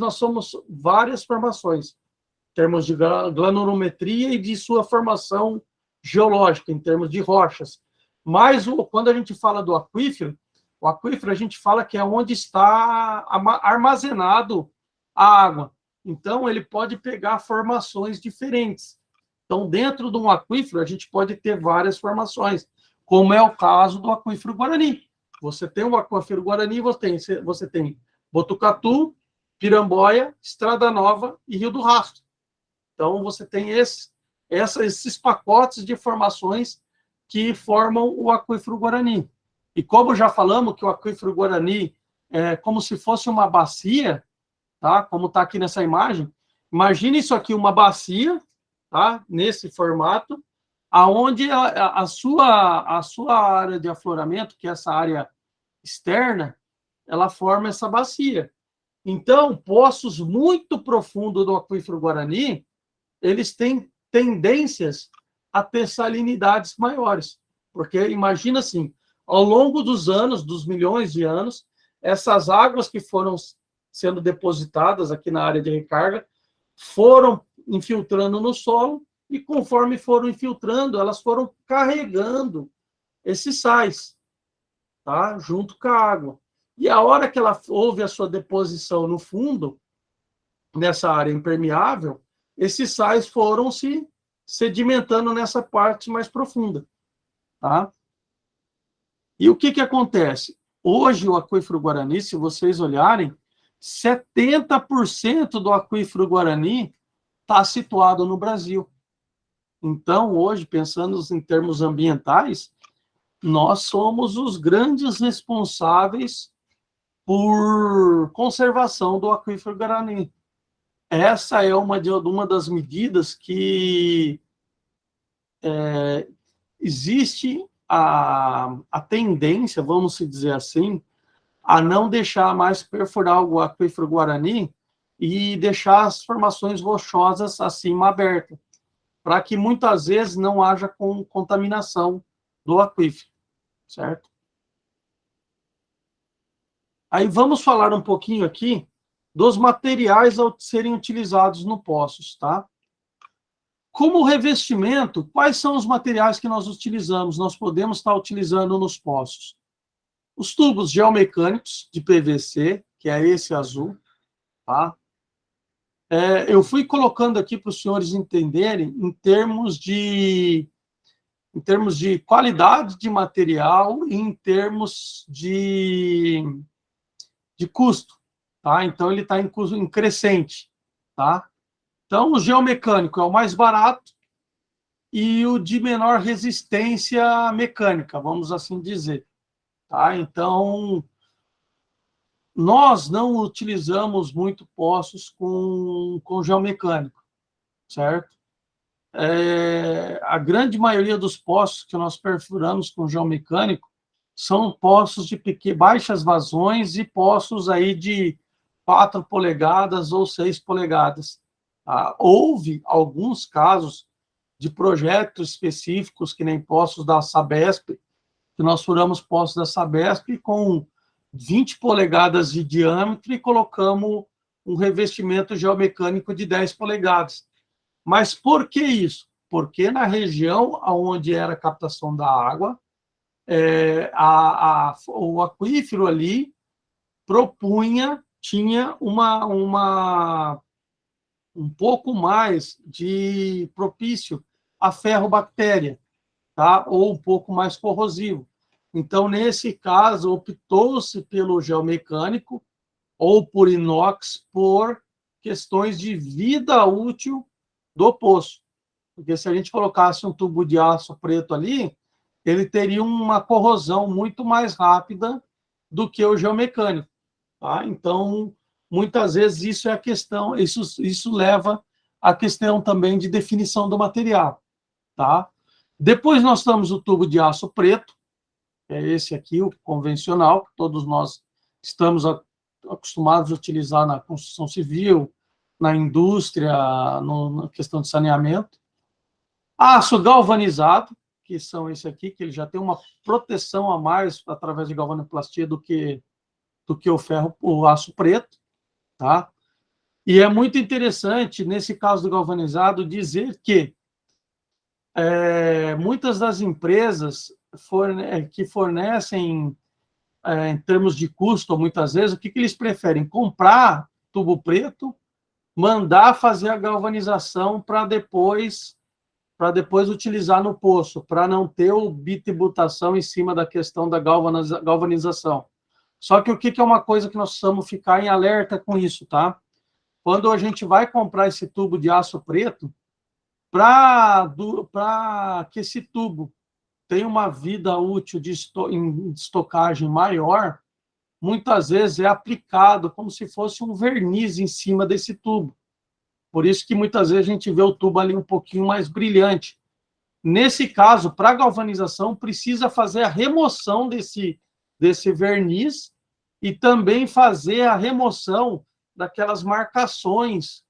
nós somos várias formações, em termos de granulometria e de sua formação geológica, em termos de rochas. Mas quando a gente fala do aquífero, o aquífero a gente fala que é onde está armazenado a água. Então, ele pode pegar formações diferentes. Então, dentro de um aquífero, a gente pode ter várias formações, como é o caso do aquífero Guarani. Você tem o aquífero Guarani, você tem Botucatu, Piramboia, Estrada Nova e Rio do Rastro. Então, você tem esses pacotes de formações que formam o aquífero Guarani. E como já falamos que o aquífero Guarani é como se fosse uma bacia, tá? Como está aqui nessa imagem, imagine isso aqui, uma bacia, tá? Nesse formato, aonde a sua área de afloramento, que é essa área externa, ela forma essa bacia. Então, poços muito profundos do aquífero Guarani, eles têm tendências a ter salinidades maiores, porque imagina assim, ao longo dos anos, dos milhões de anos, essas águas que foram sendo depositadas aqui na área de recarga foram infiltrando no solo e conforme foram infiltrando, elas foram carregando esses sais, tá? Junto com a água. E a hora que ela houve a sua deposição no fundo, nessa área impermeável, esses sais foram se sedimentando nessa parte mais profunda, tá? E o que que acontece? Hoje, o aquífero Guarani, se vocês olharem, 70% do aquífero Guarani está situado no Brasil. Então, hoje, pensando em termos ambientais, nós somos os grandes responsáveis por conservação do aquífero Guarani. Essa é uma das medidas que existe a tendência, vamos dizer assim, a não deixar mais perfurar o aquífero Guarani e deixar as formações rochosas acima abertas, para que muitas vezes não haja contaminação do aquífero, certo? Aí vamos falar um pouquinho aqui dos materiais a serem utilizados no poços, tá? Como revestimento, quais são os materiais que nós utilizamos? Nós podemos estar utilizando nos poços. Os tubos geomecânicos de PVC, que é esse azul, tá? Eu fui colocando aqui para os senhores entenderem em termos de qualidade de material e em termos de custo, tá? Então, ele está em crescente, tá? Então, o geomecânico é o mais barato e o de menor resistência mecânica, vamos assim dizer, tá? Então, nós não utilizamos muito poços com geomecânico, certo? A grande maioria dos poços que nós perfuramos com geomecânico são poços de baixas vazões e poços aí de 4 polegadas ou 6 polegadas. Houve alguns casos de projetos específicos, que nem poços da Sabesp, que nós furamos poços da Sabesp com 20 polegadas de diâmetro e colocamos um revestimento geomecânico de 10 polegadas. Mas por que isso? Porque na região onde era a captação da água, o aquífero ali tinha um pouco mais de propício a ferrobactéria, tá? Ou um pouco mais corrosivo. Então, nesse caso, optou-se pelo geomecânico ou por inox por questões de vida útil do poço. Porque se a gente colocasse um tubo de aço preto ali, ele teria uma corrosão muito mais rápida do que o geomecânico, tá? Então, muitas vezes isso é a questão, isso leva à questão também de definição do material, tá? Depois nós temos o tubo de aço preto, que é esse aqui, o convencional, que todos nós estamos acostumados a utilizar na construção civil, na indústria, na questão de saneamento. Aço galvanizado, que são esse aqui, que ele já tem uma proteção a mais através de galvanoplastia do que o aço preto, tá? E é muito interessante, nesse caso do galvanizado, dizer que muitas das empresas que fornecem, em termos de custo, muitas vezes, o que eles preferem? Comprar tubo preto, mandar fazer a galvanização para depois utilizar no poço, para não ter o bitibutação em cima da questão da galvanização. Só que o que é uma coisa que nós precisamos ficar em alerta com isso, tá? Quando a gente vai comprar esse tubo de aço preto, para que esse tubo tenha uma vida útil em estocagem maior, muitas vezes é aplicado como se fosse um verniz em cima desse tubo. Por isso que muitas vezes a gente vê o tubo ali um pouquinho mais brilhante. Nesse caso, para galvanização, precisa fazer a remoção desse verniz e também fazer a remoção daquelas marcações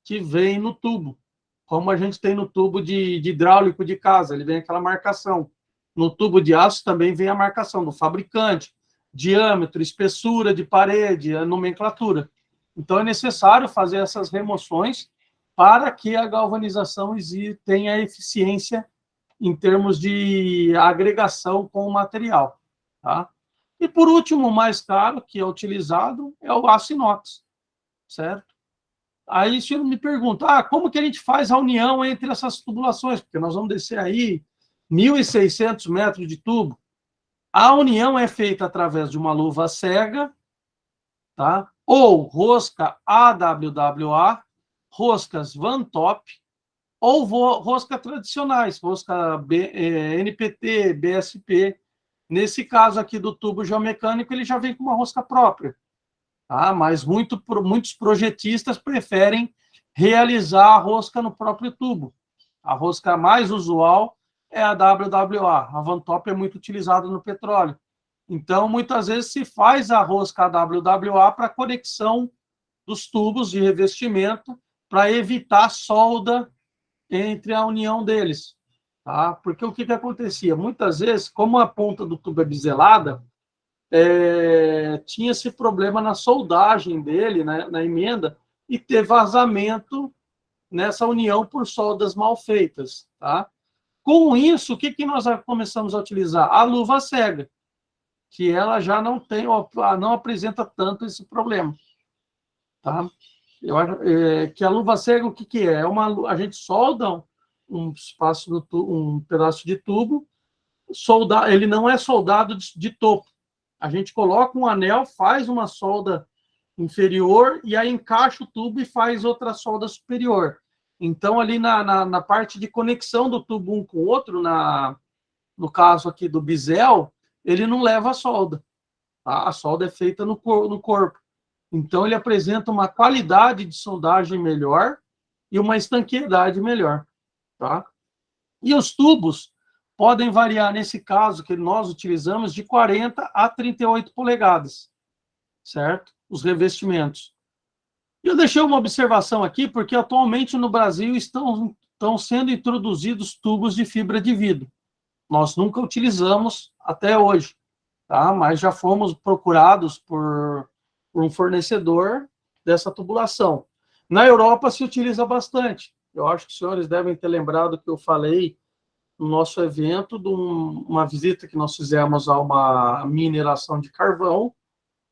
que vem no tubo. Como a gente tem no tubo de hidráulico de casa, ele vem aquela marcação. No tubo de aço também vem a marcação do fabricante, diâmetro, espessura de parede, a nomenclatura. Então, é necessário fazer essas remoções para que a galvanização tenha eficiência em termos de agregação com o material, tá? E, por último, o mais caro que é utilizado é o aço inox, certo? Aí o senhor me pergunta, como que a gente faz a união entre essas tubulações? Porque nós vamos descer aí 1.600 metros de tubo. A união é feita através de uma luva cega, tá? Ou rosca AWWA, roscas Van Top, ou rosca tradicionais, rosca NPT, BSP. Nesse caso aqui do tubo geomecânico, ele já vem com uma rosca própria. Tá? Mas muitos projetistas preferem realizar a rosca no próprio tubo. A rosca mais usual é a WWA. A Van Top é muito utilizada no petróleo. Então, muitas vezes se faz a rosca WWA para conexão dos tubos de revestimento para evitar solda entre a união deles. Tá? Porque o que acontecia? Muitas vezes, como a ponta do tubo é biselada, tinha esse problema na soldagem dele, né, na emenda, e ter vazamento nessa união por soldas mal feitas. Tá? Com isso, o que nós começamos a utilizar? A luva cega, que ela já não apresenta tanto esse problema. Tá? Eu acho que a luva cega, o que é? A gente solda um pedaço de tubo, ele não é soldado de topo. A gente coloca um anel, faz uma solda inferior e aí encaixa o tubo e faz outra solda superior. Então, ali na parte de conexão do tubo um com o outro, no caso aqui do bisel, ele não leva a solda. Tá? A solda é feita no corpo. Então, ele apresenta uma qualidade de soldagem melhor e uma estanqueidade melhor. Tá? E os tubos podem variar, nesse caso que nós utilizamos, de 40 a 38 polegadas, certo? Os revestimentos. E eu deixei uma observação aqui, porque atualmente no Brasil estão sendo introduzidos tubos de fibra de vidro. Nós nunca utilizamos até hoje, tá? Mas já fomos procurados por um fornecedor dessa tubulação. Na Europa se utiliza bastante. Eu acho que os senhores devem ter lembrado que eu falei no nosso evento de uma visita que nós fizemos a uma mineração de carvão,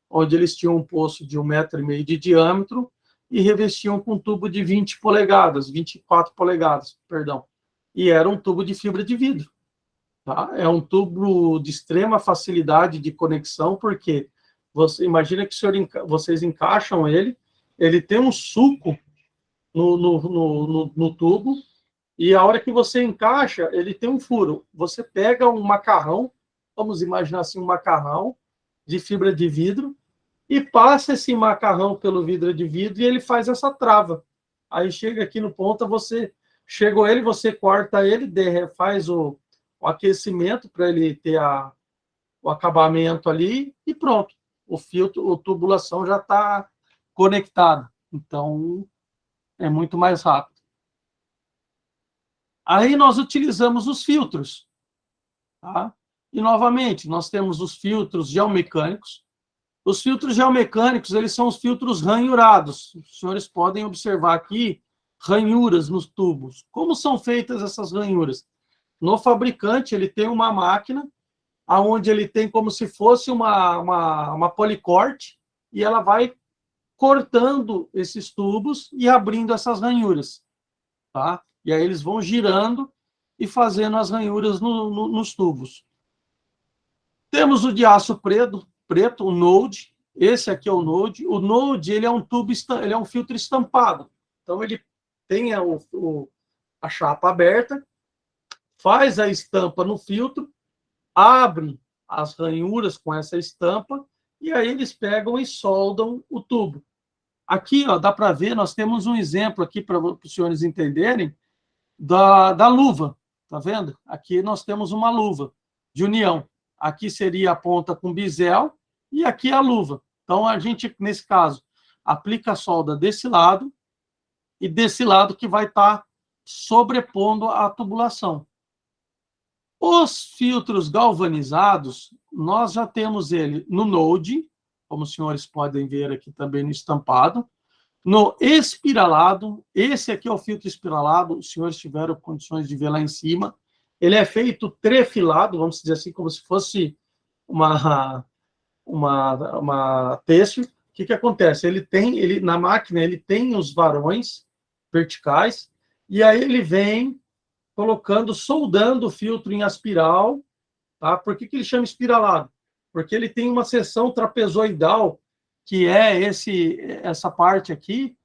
onde eles tinham um poço de 1,5 metro de diâmetro e revestiam com um tubo de 24 polegadas, perdão. E era um tubo de fibra de vidro. Tá? É um tubo de extrema facilidade de conexão, porque você imagina que vocês encaixam ele tem um suco no tubo, e a hora que você encaixa, ele tem um furo. Você pega um macarrão, vamos imaginar assim, um macarrão de fibra de vidro, e passa esse macarrão pelo vidro de vidro e ele faz essa trava. Aí chega aqui no ponta, você corta ele, faz o aquecimento para ele ter o acabamento ali e pronto. O filtro, a tubulação já está conectada. Então, é muito mais rápido. Aí nós utilizamos os filtros. Tá? E, novamente, nós temos os filtros geomecânicos. Os filtros geomecânicos, eles são os filtros ranhurados. Os senhores podem observar aqui ranhuras nos tubos. Como são feitas essas ranhuras? No fabricante, ele tem uma máquina onde ele tem como se fosse uma policorte e ela vai cortando esses tubos e abrindo essas ranhuras. Tá? E aí eles vão girando e fazendo as ranhuras nos tubos. Temos o de aço preto, o node. Esse aqui é o node. O node, ele é um ele é um filtro estampado. Então ele tem a chapa aberta, faz a estampa no filtro, abre as ranhuras com essa estampa e aí eles pegam e soldam o tubo. Aqui, ó, dá para ver, nós temos um exemplo aqui para os senhores entenderem da luva, tá vendo? Aqui nós temos uma luva de união. Aqui seria a ponta com bisel e aqui a luva. Então, a gente, nesse caso, aplica a solda desse lado e desse lado que vai estar sobrepondo a tubulação. Os filtros galvanizados, nós já temos ele no node, como os senhores podem ver aqui também no estampado, no espiralado. Esse aqui é o filtro espiralado, os senhores tiveram condições de ver lá em cima. Ele é feito trefilado, vamos dizer assim, como se fosse uma têxtil. que acontece? Na máquina, ele tem os varões verticais, e aí ele vem soldando o filtro em aspiral, tá? Por que ele chama espiralado? Porque ele tem uma seção trapezoidal, que é essa parte aqui,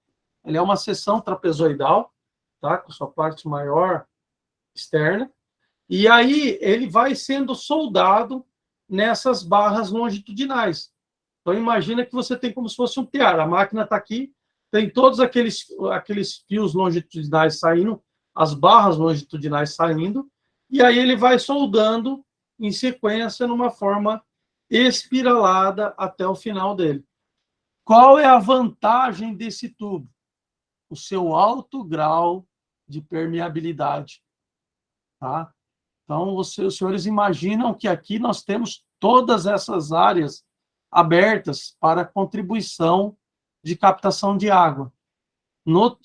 ele é uma seção trapezoidal, tá? Com sua parte maior externa, e aí ele vai sendo soldado nessas barras longitudinais. Então, imagina que você tem como se fosse um tear. A máquina está aqui, tem todos aqueles fios longitudinais saindo, as barras longitudinais saindo, e aí ele vai soldando em sequência numa forma espiralada até o final dele. Qual é a vantagem desse tubo? O seu alto grau de permeabilidade. Tá? Então, os senhores imaginam que aqui nós temos todas essas áreas abertas para contribuição de captação de água. No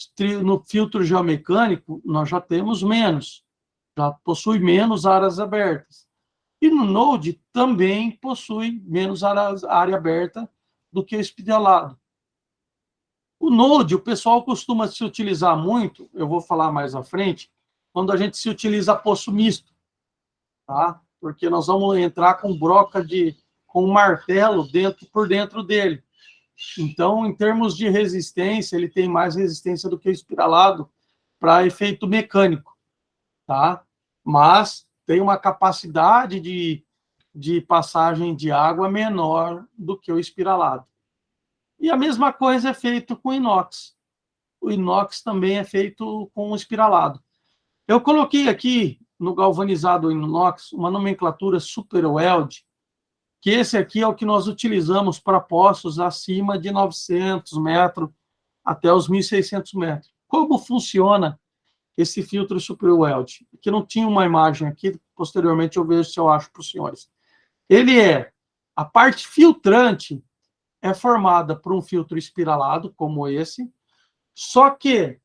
filtro geomecânico, nós já temos menos, já possui menos áreas abertas. E no Node também possui menos área aberta do que o espiralado. O Node, o pessoal costuma se utilizar muito, eu vou falar mais à frente, quando a gente se utiliza poço misto, tá? Porque nós vamos entrar com broca com um martelo por dentro dele. Então, em termos de resistência, ele tem mais resistência do que o espiralado para efeito mecânico, tá? Mas tem uma capacidade de passagem de água menor do que o espiralado. E a mesma coisa é feito com inox. O inox também é feito com espiralado. Eu coloquei aqui no galvanizado inox uma nomenclatura super weld, que esse aqui é o que nós utilizamos para poços acima de 900 metros até os 1.600 metros. Como funciona esse filtro super weld? Que não tinha uma imagem aqui, posteriormente eu vejo se eu acho para os senhores. A parte filtrante é formada por um filtro espiralado, como esse, só que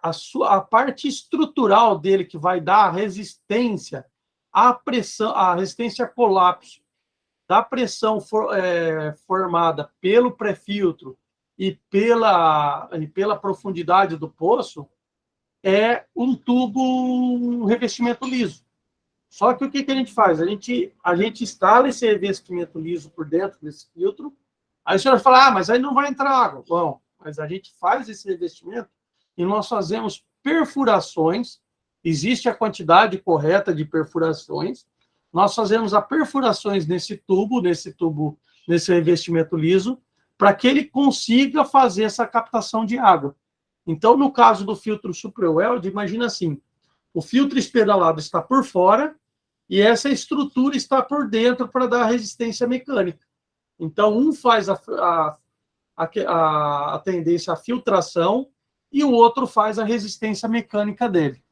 a parte estrutural dele, que vai dar a resistência à pressão, a resistência a colapso da pressão formada pelo pré-filtro e pela profundidade do poço, é um revestimento liso. Só que o que a gente faz? A gente instala esse revestimento liso por dentro desse filtro, aí o senhor fala, mas aí não vai entrar água. Bom, mas a gente faz esse revestimento e nós fazemos perfurações, existe a quantidade correta de perfurações, nós fazemos as perfurações nesse revestimento liso, para que ele consiga fazer essa captação de água. Então, no caso do filtro super weld, imagina assim, o filtro espiralado está por fora e essa estrutura está por dentro para dar resistência mecânica. Então, um faz a tendência à filtração e o outro faz a resistência mecânica dele.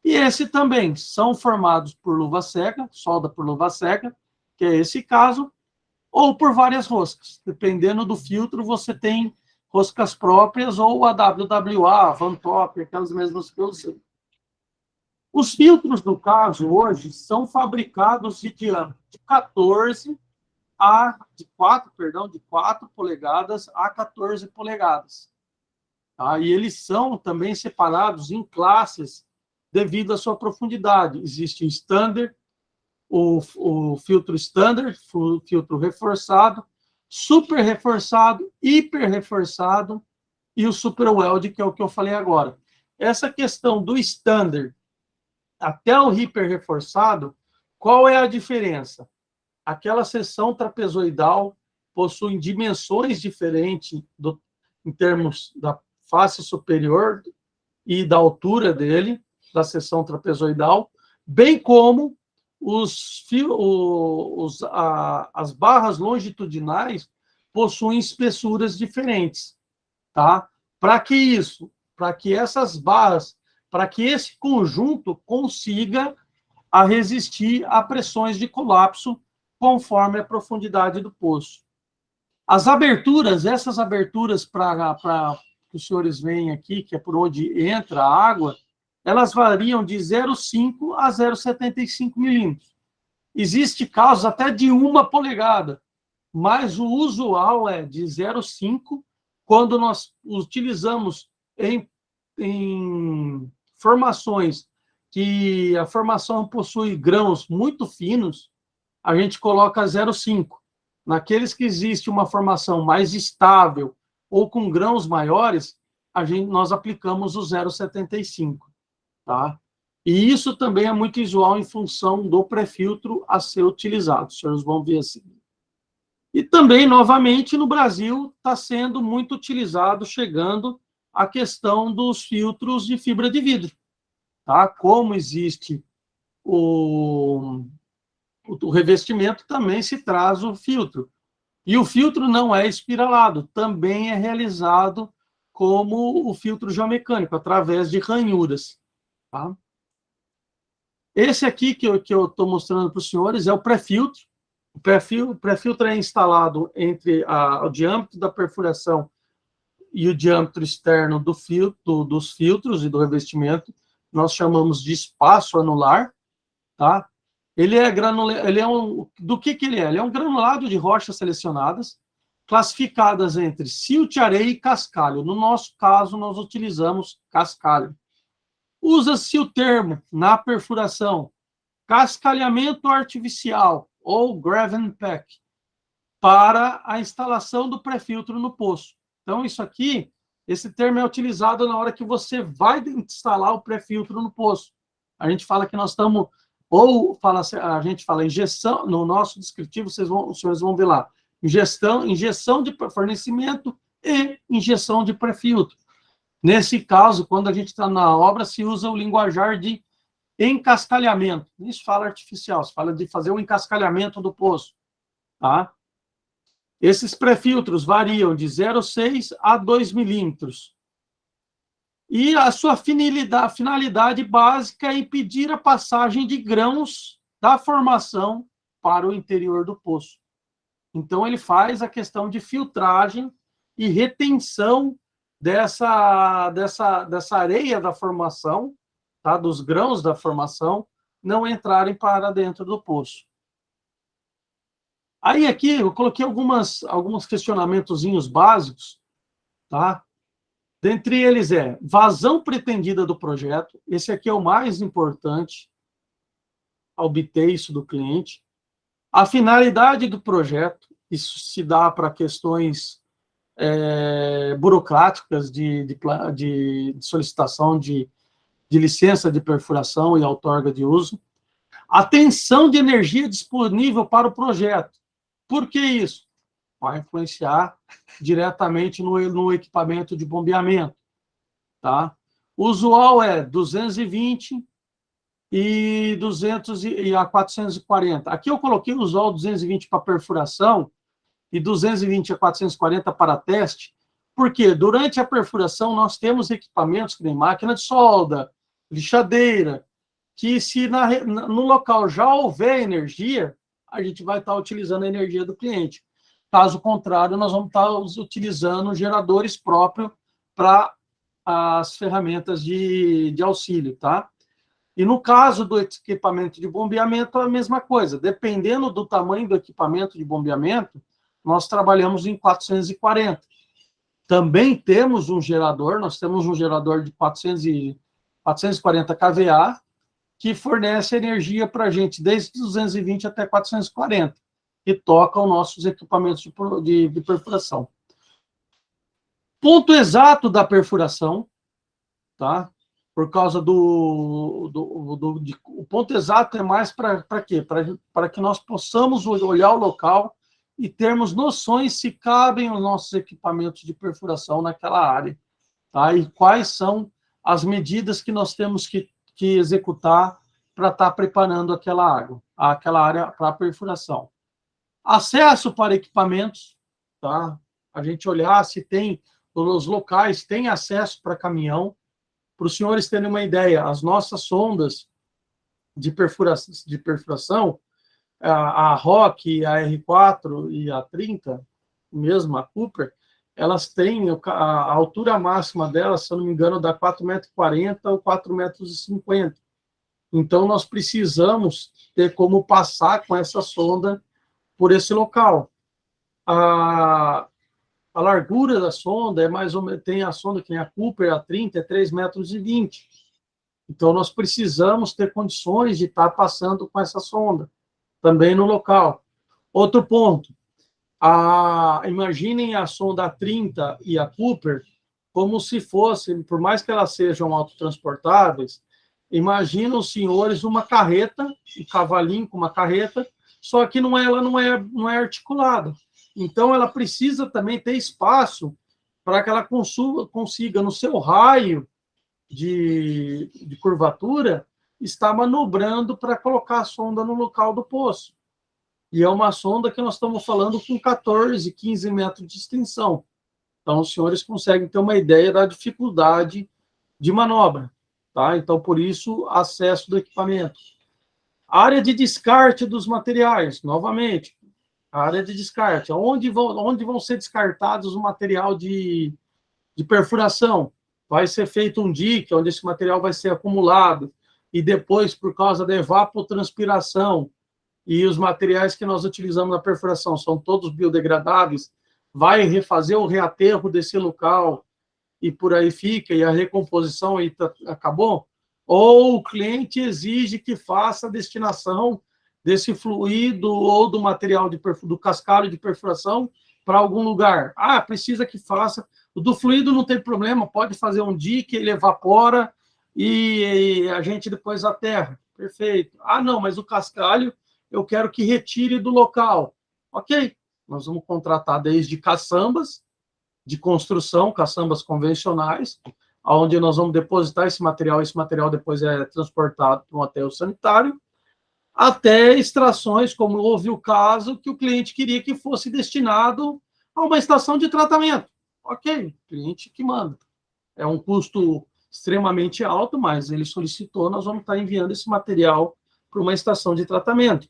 E esse também são formados por luva cega, solda por luva cega, que é esse caso, ou por várias roscas. Dependendo do filtro, você tem roscas próprias ou a WWA, a Van Top, aquelas mesmas que eu usei. Os filtros, no caso, hoje, são fabricados de diâmetro de 4 polegadas a 14 polegadas. Tá? E eles são também separados em classes devido à sua profundidade. Existe o standard, o filtro standard, o filtro reforçado, super reforçado, hiper reforçado e o super weld, que é o que eu falei agora. Essa questão do standard até o hiper reforçado, qual é a diferença? Aquela seção trapezoidal possui dimensões diferentes em termos da face superior e da altura dele, da seção trapezoidal, bem como as barras longitudinais possuem espessuras diferentes, tá? Para que isso? Para que essas barras, para que esse conjunto consiga resistir a pressões de colapso conforme a profundidade do poço. As aberturas, essas aberturas para que os senhores veem aqui, que é por onde entra a água, elas variam de 0,5 a 0,75 milímetros. Existe casos até de 1 polegada. mas o usual é de 0,5, quando nós utilizamos em formações que a formação possui grãos muito finos, a gente coloca 0,5. Naqueles que existe uma formação mais estável ou com grãos maiores, nós aplicamos o 0,75, tá? E isso também é muito usual em função do pré-filtro a ser utilizado. Os senhores vão ver assim. E também, novamente, no Brasil, está sendo muito utilizado, chegando a questão dos filtros de fibra de vidro. Tá? Como existe o revestimento, também se traz o filtro. E o filtro não é espiralado, também é realizado como o filtro geomecânico, através de ranhuras. Tá? Esse aqui que eu estou mostrando para os senhores é o pré-filtro. O pré-filtro é instalado entre o diâmetro da perfuração e o diâmetro externo dos filtros e do revestimento. Nós chamamos de espaço anular, tá? Ele é do que ele é? Ele é um granulado de rochas selecionadas, classificadas entre silt, areia e cascalho. No nosso caso, nós utilizamos cascalho. Usa-se o termo, na perfuração, cascalhamento artificial, ou graven pack, para a instalação do pré-filtro no poço. Então, esse termo é utilizado na hora que você vai instalar o pré-filtro no poço. A gente fala que nós estamos, a gente fala injeção, no nosso descritivo, os senhores vão ver lá, injeção de fornecimento e injeção de pré-filtro. Nesse caso, quando a gente está na obra, se usa o linguajar de encascalhamento. Isso fala artificial, se fala de fazer um encascalhamento do poço. Tá? Esses pré-filtros variam de 0,6 a 2 milímetros. E a sua finalidade básica é impedir a passagem de grãos da formação para o interior do poço. Então, ele faz a questão de filtragem e retenção dessa areia da formação, tá? Dos grãos da formação, não entrarem para dentro do poço. Aí aqui eu coloquei alguns questionamentozinhos básicos, tá? Dentre eles vazão pretendida do projeto. Esse aqui é o mais importante, obter isso do cliente. A finalidade do projeto, isso se dá para questões burocráticas de solicitação de licença de perfuração e outorga de uso. A tensão de energia disponível para o projeto. Por que isso? Vai influenciar diretamente no equipamento de bombeamento. Tá? O usual é 220 e 200 e a 440. Aqui eu coloquei o usual 220 para perfuração e 220 a 440 para teste, porque durante a perfuração nós temos equipamentos que nem máquina de solda, lixadeira, que se no local já houver energia, a gente vai estar utilizando a energia do cliente. Caso contrário, nós vamos estar utilizando geradores próprios para as ferramentas de auxílio, tá? E no caso do equipamento de bombeamento, é a mesma coisa. Dependendo do tamanho do equipamento de bombeamento, nós trabalhamos em 440. Também temos um gerador, nós temos um gerador de 440 kVA, que fornece energia para a gente desde 220 até 440, e toca os nossos equipamentos de perfuração. Ponto exato da perfuração, tá? Por causa o ponto exato é mais para quê? Para que nós possamos olhar o local e termos noções se cabem os nossos equipamentos de perfuração naquela área, tá? E quais são as medidas que nós temos que executar para estar preparando aquela área para a perfuração. Acesso para equipamentos, tá? A gente olhar se os locais têm acesso para caminhão. Para os senhores terem uma ideia, as nossas sondas de perfuração, a ROC, a R4 e a 30, mesmo a Cooper, elas têm a altura máxima delas, se eu não me engano, dá 4,40 m ou 4,50 m. Então, nós precisamos ter como passar com essa sonda por esse local. A largura da sonda é mais ou menos, tem a sonda que tem a Cooper, a 30, é 3,20 metros. Então, nós precisamos ter condições de estar passando com essa sonda, também no local. Outro ponto, imaginem a sonda 30 e a Cooper como se fossem, por mais que elas sejam autotransportáveis, imagina os senhores uma carreta, um cavalinho com uma carreta, só que ela não é articulada. Então, ela precisa também ter espaço para que ela consiga, no seu raio de curvatura, estar manobrando para colocar a sonda no local do poço. E é uma sonda que nós estamos falando com 14, 15 metros de extensão. Então, os senhores conseguem ter uma ideia da dificuldade de manobra. Tá? Então, por isso, acesso do equipamento. A área de descarte dos materiais, novamente. A área de descarte. Onde vão ser descartados o material de perfuração? Vai ser feito um dique, onde esse material vai ser acumulado. E depois, por causa da evapotranspiração, e os materiais que nós utilizamos na perfuração são todos biodegradáveis, vai refazer o reaterro desse local e por aí fica, e a recomposição aí acabou? Ou o cliente exige que faça a destinação desse fluido ou do material do cascalho de perfuração para algum lugar? Precisa que faça. O do fluido não tem problema, pode fazer um dique, ele evapora e a gente depois aterra. Perfeito. Não, mas o cascalho eu quero que retire do local. Ok, nós vamos contratar desde caçambas de construção, caçambas convencionais, onde nós vamos depositar esse material depois é transportado para um aterro sanitário, até extrações, como houve o caso, que o cliente queria que fosse destinado a uma estação de tratamento. Ok, cliente que manda. É um custo extremamente alto, mas ele solicitou, nós vamos estar enviando esse material para uma estação de tratamento.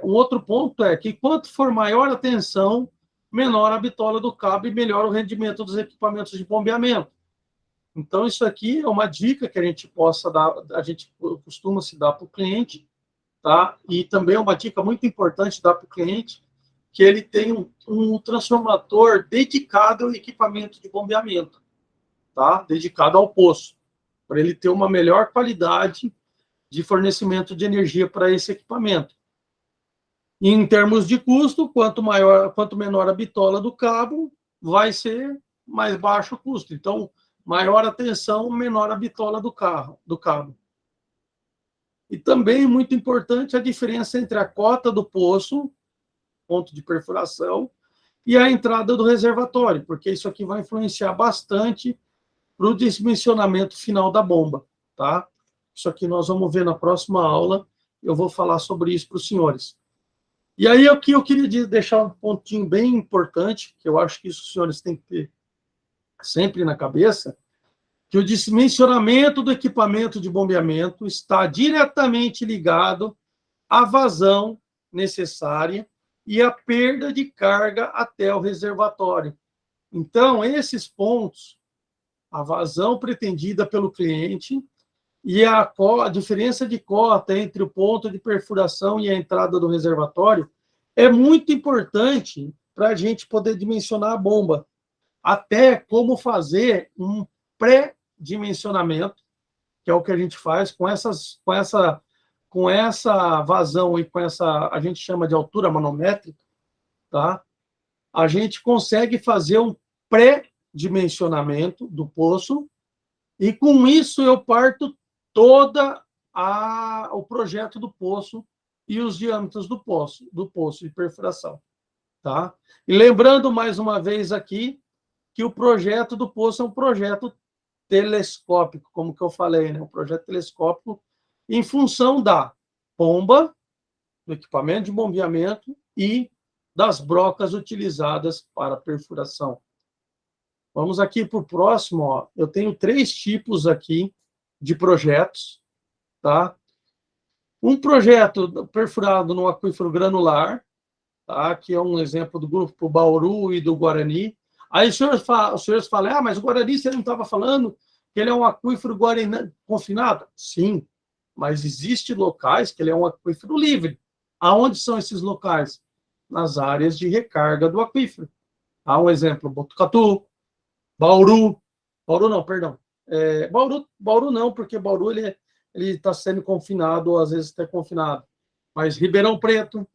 Um outro ponto é que quanto for maior a tensão, menor a bitola do cabo e melhor o rendimento dos equipamentos de bombeamento. Então, isso aqui é uma dica que a gente costuma se dar para o cliente, tá? E também é uma dica muito importante dar para o cliente, que ele tem um transformador dedicado ao equipamento de bombeamento, tá? Dedicado ao poço, para ele ter uma melhor qualidade de fornecimento de energia para esse equipamento. E em termos de custo, quanto menor a bitola do cabo, vai ser mais baixo o custo. Então, maior a tensão, menor a bitola do cabo. E também, muito importante, a diferença entre a cota do poço, ponto de perfuração, e a entrada do reservatório, porque isso aqui vai influenciar bastante para o dimensionamento final da bomba, tá? Isso aqui nós vamos ver na próxima aula, eu vou falar sobre isso para os senhores. E aí, aqui eu queria deixar um pontinho bem importante, que eu acho que isso os senhores têm que ter sempre na cabeça, que o dimensionamento do equipamento de bombeamento está diretamente ligado à vazão necessária e à perda de carga até o reservatório. Então, esses pontos, a vazão pretendida pelo cliente e a diferença de cota entre o ponto de perfuração e a entrada do reservatório é muito importante para a gente poder dimensionar a bomba. Até como fazer um pré-dimensionamento, que é o que a gente faz com essa vazão e com essa, a gente chama de altura manométrica, tá? A gente consegue fazer um pré-dimensionamento do poço e com isso eu parto o projeto do poço e os diâmetros do poço de perfuração, tá? E lembrando mais uma vez aqui que o projeto do poço é um projeto telescópico, como que eu falei, né? Um projeto telescópico em função da bomba, do equipamento de bombeamento e das brocas utilizadas para perfuração. Vamos aqui para o próximo, ó. Eu tenho 3 tipos aqui de projetos, tá? Um projeto perfurado no aquífero granular, tá? Que é um exemplo do grupo Bauru e do Guarani. Aí os senhores falam, mas o Guarani você não estava falando que ele é um aquífero confinado? Sim, mas existem locais que ele é um aquífero livre. Aonde são esses locais? nas áreas de recarga do aquífero. Há um exemplo, Botucatu, Bauru não, perdão. Bauru não, porque Bauru ele está sendo confinado, ou às vezes está confinado. Mas Ribeirão Preto,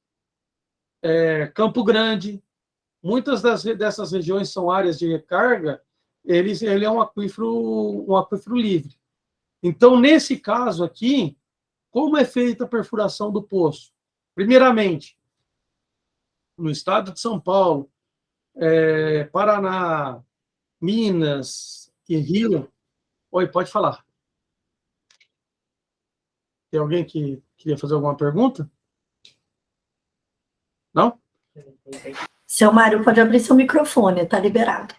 Campo Grande, muitas dessas regiões são áreas de recarga, ele é um aquífero livre. Então, nesse caso aqui, como é feita a perfuração do poço? Primeiramente, no estado de São Paulo, Paraná, Minas e Rio. Oi, pode falar. Tem alguém que queria fazer alguma pergunta? Não? Seu Mário, pode abrir seu microfone, está liberado.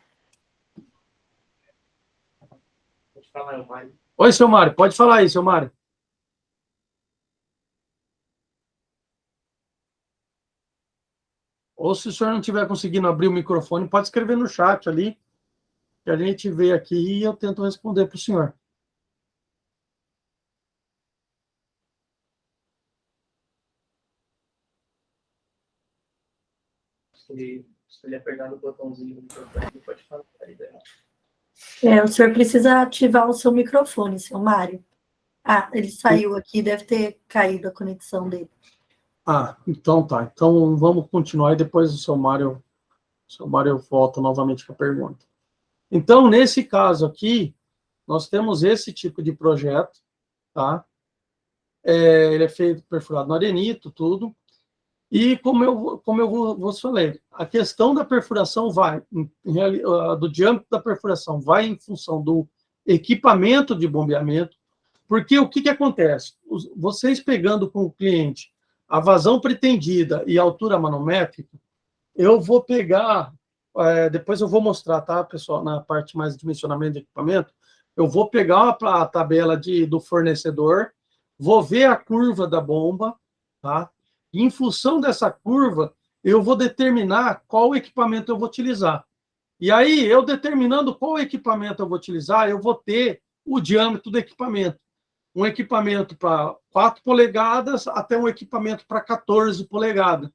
Pode falar, Mário. Oi, seu Mário, pode falar aí, seu Mário. Ou se o senhor não estiver conseguindo abrir o microfone, pode escrever no chat ali, que a gente vê aqui e eu tento responder para o senhor. Se ele apertar no botãozinho do microfone, ele pode falar. O senhor precisa ativar o seu microfone, seu Mário. Ah, ele saiu aqui, deve ter caído a conexão dele. Ah, então tá. Então vamos continuar e depois o seu Mário volta novamente com a pergunta. Então, nesse caso aqui, nós temos esse tipo de projeto, tá? Ele é feito perfurado no arenito, tudo. E como eu vos falei, a questão da perfuração do diâmetro da perfuração vai em função do equipamento de bombeamento, porque o que acontece? Vocês pegando com o cliente a vazão pretendida e a altura manométrica, eu vou pegar, depois eu vou mostrar, tá, pessoal, na parte mais de dimensionamento de equipamento, eu vou pegar a tabela do fornecedor, vou ver a curva da bomba, tá? E em função dessa curva, eu vou determinar qual equipamento eu vou utilizar. E aí, eu determinando qual equipamento eu vou utilizar, eu vou ter o diâmetro do equipamento. Um equipamento para 4 polegadas até um equipamento para 14 polegadas.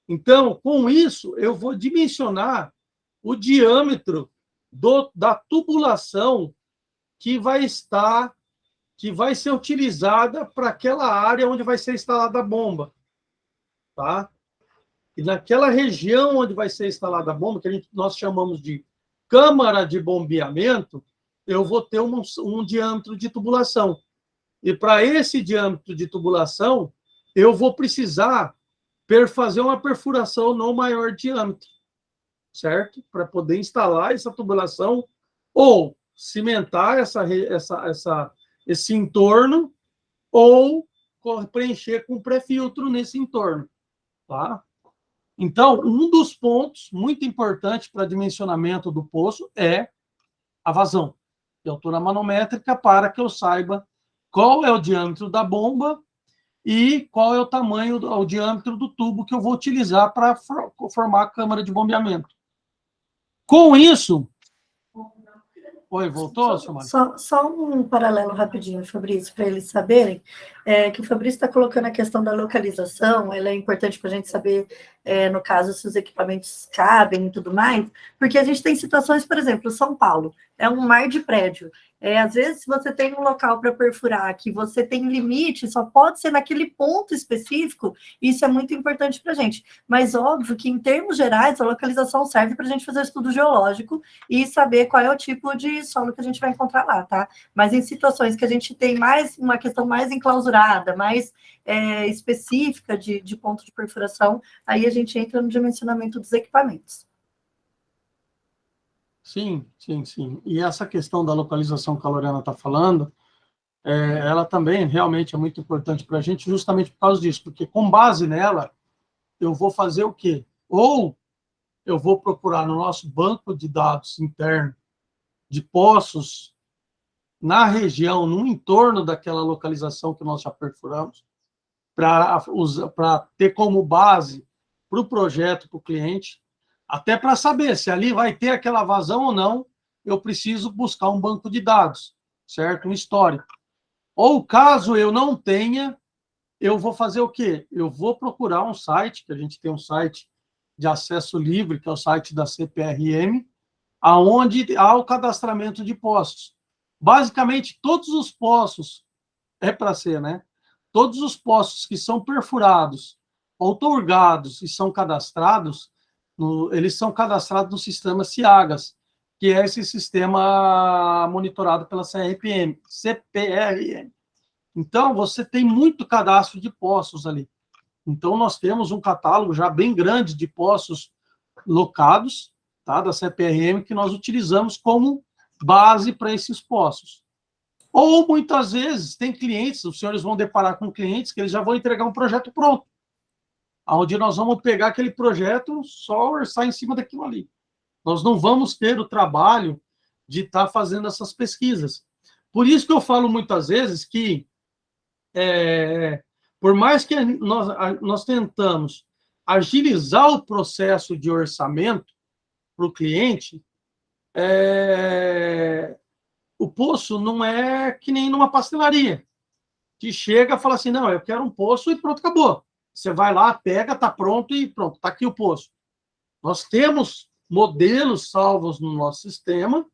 Então, com isso, eu vou dimensionar o diâmetro da tubulação que vai ser utilizada para aquela área onde vai ser instalada a bomba. Tá? E naquela região onde vai ser instalada a bomba, que nós chamamos de câmara de bombeamento, eu vou ter um diâmetro de tubulação. E para esse diâmetro de tubulação, eu vou precisar fazer uma perfuração no maior diâmetro, certo? Para poder instalar essa tubulação ou cimentar esse entorno ou preencher com pré-filtro nesse entorno. Tá? Então, um dos pontos muito importantes para dimensionamento do poço é a vazão de altura manométrica, para que eu saiba qual é o diâmetro da bomba e qual é o diâmetro do tubo que eu vou utilizar para formar a câmara de bombeamento. Com isso... Oi, voltou, senhor Mário? Só um paralelo rapidinho, Fabrício, para eles saberem, que o Fabrício está colocando a questão da localização, ela é importante para a gente saber, no caso, se os equipamentos cabem e tudo mais, porque a gente tem situações, por exemplo, São Paulo, é um mar de prédio. Às vezes, se você tem um local para perfurar, que você tem limite, só pode ser naquele ponto específico, isso é muito importante para a gente. Mas, óbvio que, em termos gerais, a localização serve para a gente fazer estudo geológico e saber qual é o tipo de solo que a gente vai encontrar lá, tá? Mas em situações que a gente tem uma questão mais enclausurada, mais específica de ponto de perfuração, aí a gente entra no dimensionamento dos equipamentos. Sim. E essa questão da localização que a Lorena está falando, ela também realmente é muito importante para a gente, justamente por causa disso, porque com base nela, eu vou fazer o quê? Ou eu vou procurar no nosso banco de dados interno de poços na região, no entorno daquela localização que nós já perfuramos, para ter como base para o projeto, para o cliente, até para saber se ali vai ter aquela vazão ou não, eu preciso buscar um banco de dados, certo? Um histórico. Ou caso eu não tenha, eu vou fazer o quê? Eu vou procurar um site, que a gente tem um site de acesso livre, que é o site da CPRM, aonde há o cadastramento de poços. Basicamente, todos os poços, é para ser, né? Todos os poços que são perfurados, outorgados e são cadastrados, eles são cadastrados no sistema CIAGAS, que é esse sistema monitorado pela CPRM. Então, você tem muito cadastro de poços ali. Então, nós temos um catálogo já bem grande de poços locados, tá, da CPRM, que nós utilizamos como base para esses poços. Ou, muitas vezes, tem clientes, os senhores vão deparar com clientes que eles já vão entregar um projeto pronto, onde nós vamos pegar aquele projeto, só orçar em cima daquilo ali. Nós não vamos ter o trabalho de estar fazendo essas pesquisas. Por isso que eu falo muitas vezes que, por mais que nós tentamos agilizar o processo de orçamento para o cliente, o poço não é que nem numa pastelaria, que chega e fala assim, não, eu quero um poço e pronto, acabou. Você vai lá, pega, está pronto e pronto, está aqui o poço. Nós temos modelos salvos no nosso sistema,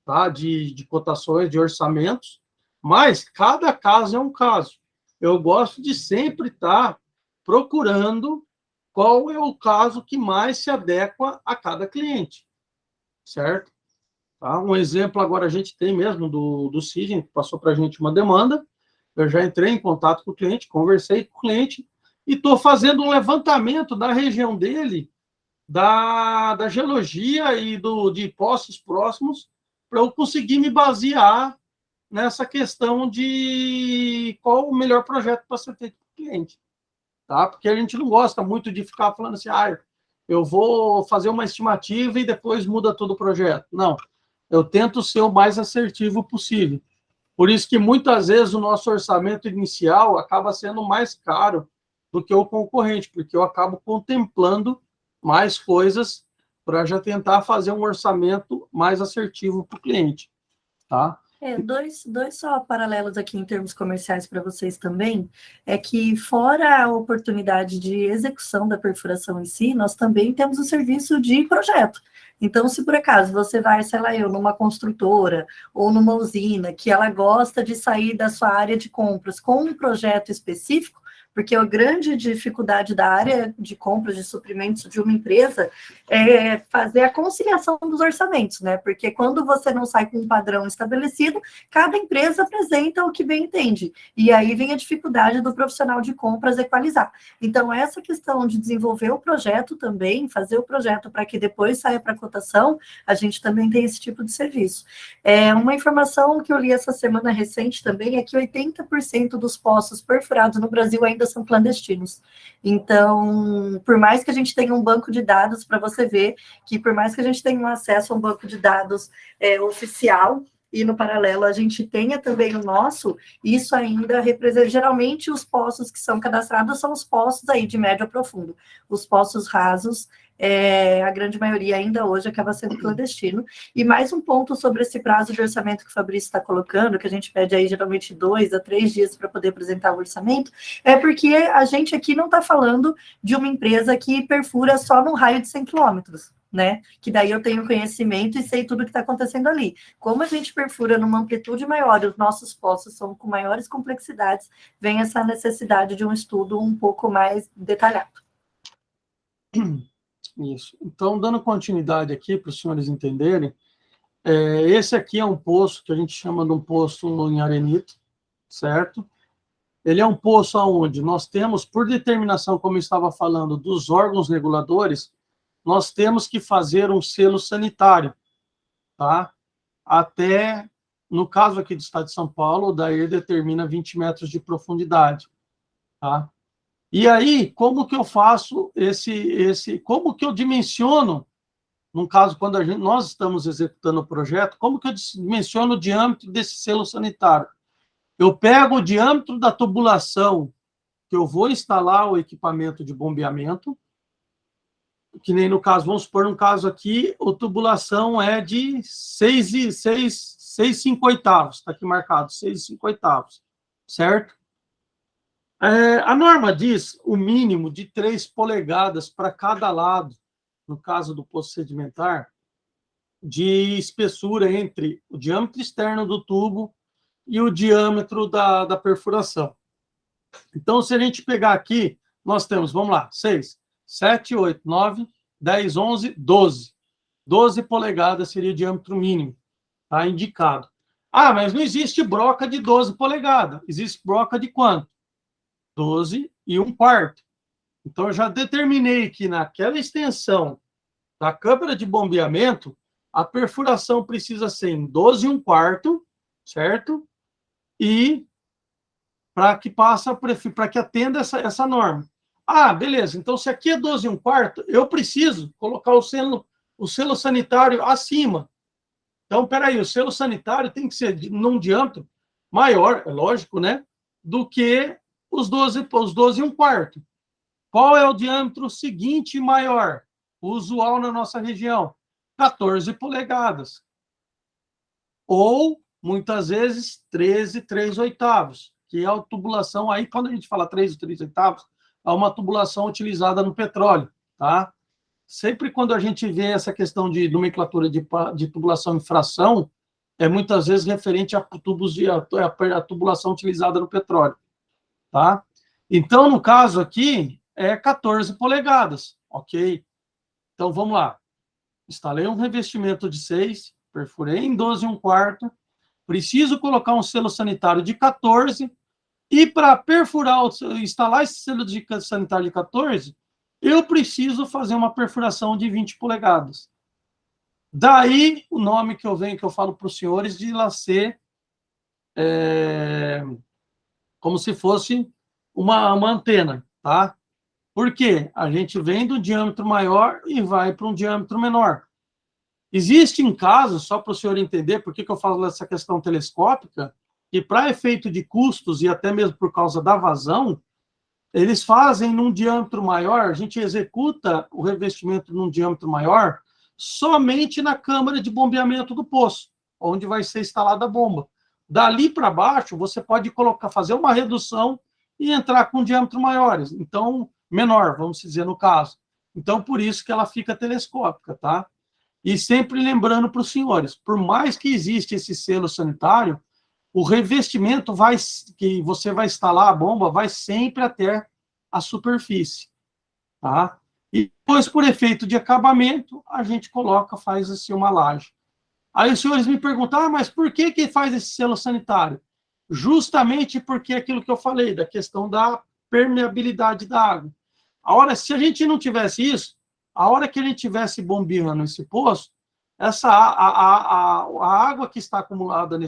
tá, de cotações, de orçamentos, mas cada caso é um caso. Eu gosto de sempre estar procurando qual é o caso que mais se adequa a cada cliente, certo? Tá? Um exemplo agora a gente tem mesmo do Sidney, que passou para a gente uma demanda, eu já entrei em contato com o cliente, conversei com o cliente e estou fazendo um levantamento da região dele, da geologia e de poços próximos, para eu conseguir me basear nessa questão de qual o melhor projeto para ser feito para o cliente. Tá? Porque a gente não gosta muito de ficar falando assim, eu vou fazer uma estimativa e depois muda todo o projeto. Não, eu tento ser o mais assertivo possível. Por isso que muitas vezes o nosso orçamento inicial acaba sendo mais caro do que o concorrente, porque eu acabo contemplando mais coisas para já tentar fazer um orçamento mais assertivo para o cliente. Tá? Dois só paralelos aqui em termos comerciais para vocês também, é que fora a oportunidade de execução da perfuração em si, nós também temos o serviço de projeto. Então, se por acaso você vai, sei lá, numa construtora ou numa usina, que ela gosta de sair da sua área de compras com um projeto específico, porque a grande dificuldade da área de compras de suprimentos de uma empresa é fazer a conciliação dos orçamentos, né? Porque quando você não sai com um padrão estabelecido, cada empresa apresenta o que bem entende. E aí vem a dificuldade do profissional de compras equalizar. Então, essa questão de desenvolver o projeto também, fazer o projeto para que depois saia para cotação, a gente também tem esse tipo de serviço. Uma informação que eu li essa semana recente também é que 80% dos poços perfurados no Brasil ainda são clandestinos. Então, por mais que a gente tenha um banco de dados, para você ver que por mais que a gente tenha um acesso a um banco de dados oficial, e no paralelo a gente tenha também o nosso, isso ainda representa, geralmente os poços que são cadastrados são os poços aí de médio a profundo. Os poços rasos, a grande maioria ainda hoje acaba sendo clandestino. E mais um ponto sobre esse prazo de orçamento que o Fabrício está colocando, que a gente pede aí geralmente 2 a 3 dias para poder apresentar o orçamento, é porque a gente aqui não está falando de uma empresa que perfura só num raio de 100 quilômetros, né? Que daí eu tenho conhecimento e sei tudo o que está acontecendo ali. Como a gente perfura numa amplitude maior e os nossos poços são com maiores complexidades, vem essa necessidade de um estudo um pouco mais detalhado. Isso. Então, dando continuidade aqui para os senhores entenderem, esse aqui é um poço que a gente chama de um poço em arenito, certo? Ele é um poço onde nós temos, por determinação, como eu estava falando, dos órgãos reguladores, nós temos que fazer um selo sanitário, tá? Até, no caso aqui do estado de São Paulo, o DAER determina 20 metros de profundidade, tá? E aí, como que eu faço como que eu dimensiono, no caso, quando nós estamos executando o projeto, como que eu dimensiono o diâmetro desse selo sanitário? Eu pego o diâmetro da tubulação que eu vou instalar o equipamento de bombeamento, que nem no caso, vamos supor, no caso aqui, a tubulação é de 6,5 oitavos, está aqui marcado, 6,5 oitavos, certo? A norma diz o mínimo de 3 polegadas para cada lado, no caso do poço sedimentar, de espessura entre o diâmetro externo do tubo e o diâmetro da perfuração. Então, se a gente pegar aqui, nós temos, vamos lá, 6, 7, 8, 9, 10, 11, 12. 12 polegadas seria o diâmetro mínimo, tá? Indicado. Ah, mas não existe broca de 12 polegadas. Existe broca de quanto? 12 e 1/4. Então, eu já determinei que naquela extensão da câmara de bombeamento, a perfuração precisa ser em 12 e 1/4, certo? E para que atenda essa norma. Ah, beleza. Então, se aqui é 12 e 1/4, eu preciso colocar o selo sanitário acima. Então, peraí, o selo sanitário tem que ser num diâmetro maior, é lógico, né? Do que os 12 e 1/4. Qual é o diâmetro seguinte maior? O usual na nossa região? 14 polegadas. Ou, muitas vezes, 13 3/8, que é a tubulação. Aí, quando a gente fala 13 3/8, é uma tubulação utilizada no petróleo, tá? Sempre quando a gente vê essa questão de nomenclatura de tubulação em fração, é muitas vezes referente a tubulação utilizada no petróleo, tá? Então, no caso aqui, é 14 polegadas, ok? Então, vamos lá. Instalei um revestimento de 6, perfurei em 12 e 1/4, preciso colocar um selo sanitário de 14, e para instalar esse selo sanitário de 14, eu preciso fazer uma perfuração de 20 polegadas. Daí, o nome que eu falo para os senhores de lá ser como se fosse uma antena, tá? Por quê? A gente vem do diâmetro maior e vai para um diâmetro menor. Existem casos, só para o senhor entender por que eu falo dessa questão telescópica, que para efeito de custos e até mesmo por causa da vazão, eles fazem num diâmetro maior, a gente executa o revestimento num diâmetro maior somente na câmara de bombeamento do poço, onde vai ser instalada a bomba. Dali para baixo, você pode fazer uma redução e entrar com diâmetro maiores, então, menor, vamos dizer no caso. Então, por isso que ela fica telescópica, tá? E sempre lembrando para os senhores, por mais que exista esse selo sanitário, o revestimento que você vai instalar a bomba vai sempre até a superfície, tá? E depois, por efeito de acabamento, a gente faz assim uma laje. Aí os senhores me perguntam, mas por que faz esse selo sanitário? Justamente porque é aquilo que eu falei, da questão da permeabilidade da água. Se a gente não tivesse isso, a hora que ele estivesse bombeando esse poço, a água que está acumulada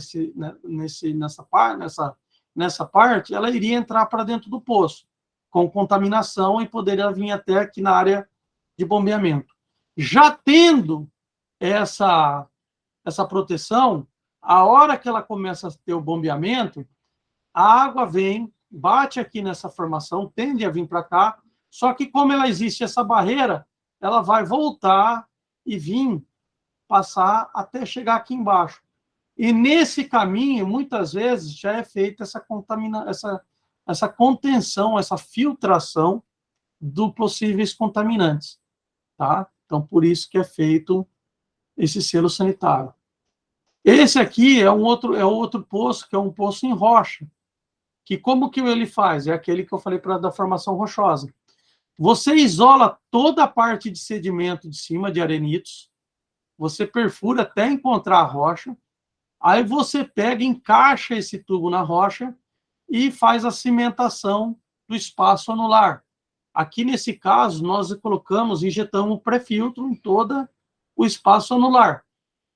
nessa parte, ela iria entrar para dentro do poço, com contaminação, e poderia vir até aqui na área de bombeamento. Já tendo essa proteção, a hora que ela começa a ter o bombeamento, a água vem, bate aqui nessa formação, tende a vir para cá, só que como ela existe essa barreira, ela vai voltar e vir passar até chegar aqui embaixo. E nesse caminho, muitas vezes, já é feita essa contenção, essa filtração dos possíveis contaminantes, tá? Então, por isso que é feito esse selo sanitário. Esse aqui é outro poço, que é um poço em rocha, que como que ele faz? É aquele que eu falei da formação rochosa. Você isola toda a parte de sedimento de cima, de arenitos, você perfura até encontrar a rocha, aí você pega, encaixa esse tubo na rocha e faz a cimentação do espaço anular. Aqui, nesse caso, nós injetamos um pré-filtro em todo o espaço anular,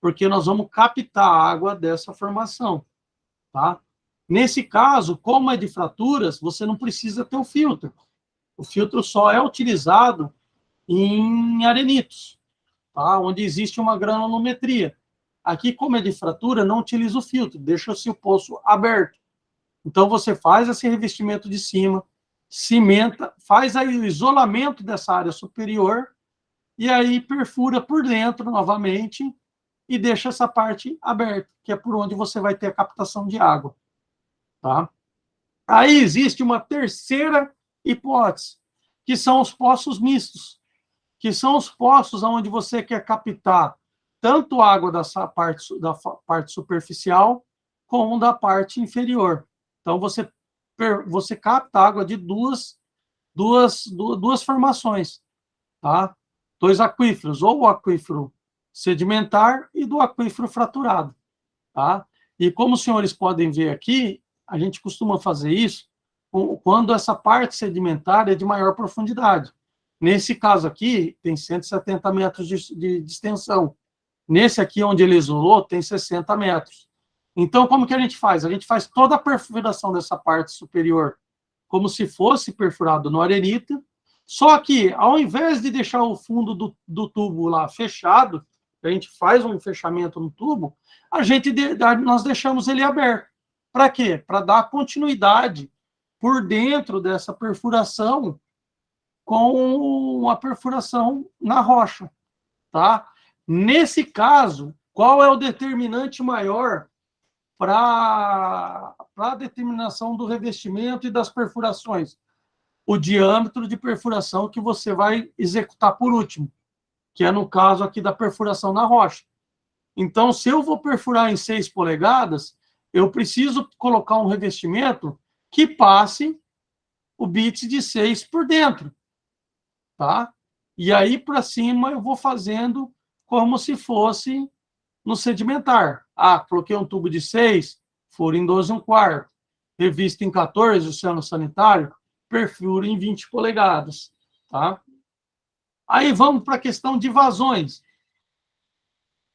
porque nós vamos captar a água dessa formação, tá? Nesse caso, como é de fraturas, você não precisa ter o filtro. O filtro só é utilizado em arenitos, tá? Onde existe uma granulometria. Aqui, como é de fratura, não utiliza o filtro, deixa-se o poço aberto. Então, você faz esse revestimento de cima, cimenta, faz aí o isolamento dessa área superior, e aí perfura por dentro novamente e deixa essa parte aberta, que é por onde você vai ter a captação de água, tá? Aí existe uma terceira hipótese, que são os poços mistos, que são os poços onde você quer captar tanto água da parte superficial como da parte inferior. Então, você capta água de duas formações, tá? Dois aquíferos, ou o aquífero sedimentar e do aquífero fraturado, tá? E como os senhores podem ver aqui, a gente costuma fazer isso quando essa parte sedimentar é de maior profundidade. Nesse caso aqui, tem 170 metros de extensão. Nesse aqui, onde ele isolou, tem 60 metros. Então, como que a gente faz? A gente faz toda a perfuração dessa parte superior como se fosse perfurado no arenita, só que, ao invés de deixar o fundo do tubo lá fechado, a gente faz um fechamento no tubo, nós deixamos ele aberto. Para quê? Para dar continuidade por dentro dessa perfuração com a perfuração na rocha, tá? Nesse caso, qual é o determinante maior para a determinação do revestimento e das perfurações? O diâmetro de perfuração que você vai executar por último, que é no caso aqui da perfuração na rocha. Então, se eu vou perfurar em 6 polegadas, eu preciso colocar um revestimento que passe o bit de 6 por dentro, tá? E aí, para cima, eu vou fazendo como se fosse no sedimentar. Coloquei um tubo de 6, furo em 12,25. Revista em 14, oceano sanitário, perfuro em 20 polegadas, tá? Aí vamos para a questão de vazões.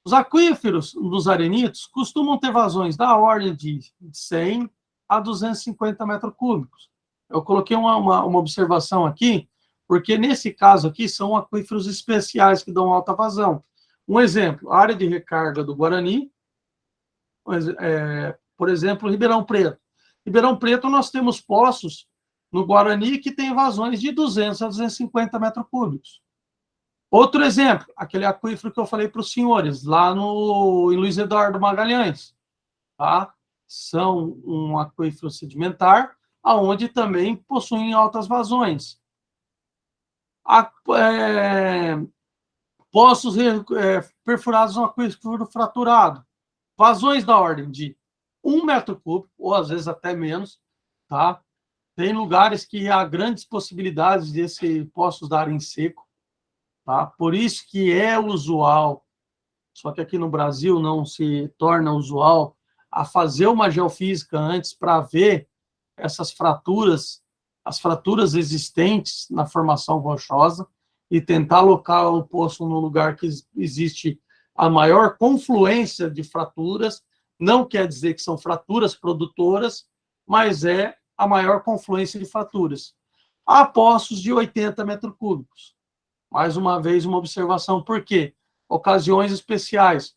Os aquíferos dos arenitos costumam ter vazões da ordem de 100 a 250 metros cúbicos. Eu coloquei uma observação aqui, porque nesse caso aqui são aquíferos especiais que dão alta vazão. Um exemplo, a área de recarga do Guarani, por exemplo, Ribeirão Preto. Ribeirão Preto, nós temos poços no Guarani que tem vazões de 200 a 250 metros cúbicos. Outro exemplo, aquele aquífero que eu falei para os senhores, lá em Luiz Eduardo Magalhães, tá? São um aquífero sedimentar, onde também possuem altas vazões. Poços perfurados no aquífero fraturado, vazões da ordem de 1 metro cúbico, ou às vezes até menos, tá? Tem lugares que há grandes possibilidades de poços darem seco, tá? Por isso que é usual, só que aqui no Brasil não se torna usual, a fazer uma geofísica antes para ver essas fraturas, as fraturas existentes na formação rochosa, e tentar alocar o poço no lugar que existe a maior confluência de fraturas. Não quer dizer que são fraturas produtoras, mas é a maior confluência de fraturas. Há poços de 80 metros cúbicos. Mais uma vez, uma observação, por quê? Ocasiões especiais,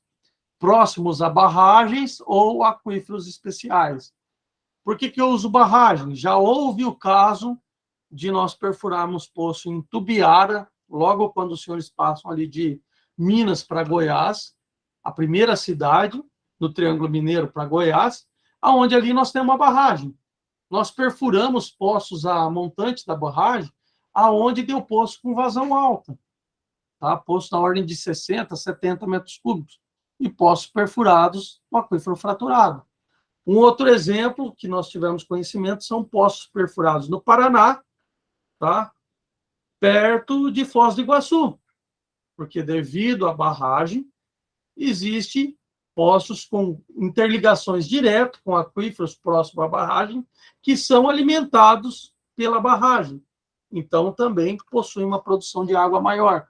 próximos a barragens ou aquíferos especiais. Por que eu uso barragem? Já houve o caso de nós perfurarmos poço em Tubiara, logo quando os senhores passam ali de Minas para Goiás, a primeira cidade do Triângulo Mineiro para Goiás, aonde ali nós temos uma barragem. Nós perfuramos poços a montante da barragem, aonde deu poço com vazão alta, tá? Poço na ordem de 60, 70 metros cúbicos, e poços perfurados no aquífero fraturado. Um outro exemplo que nós tivemos conhecimento são poços perfurados no Paraná, tá? Perto de Foz do Iguaçu, porque devido à barragem, existe poços com interligações diretas com aquíferos próximos à barragem, que são alimentados pela barragem. Então, também possuem uma produção de água maior.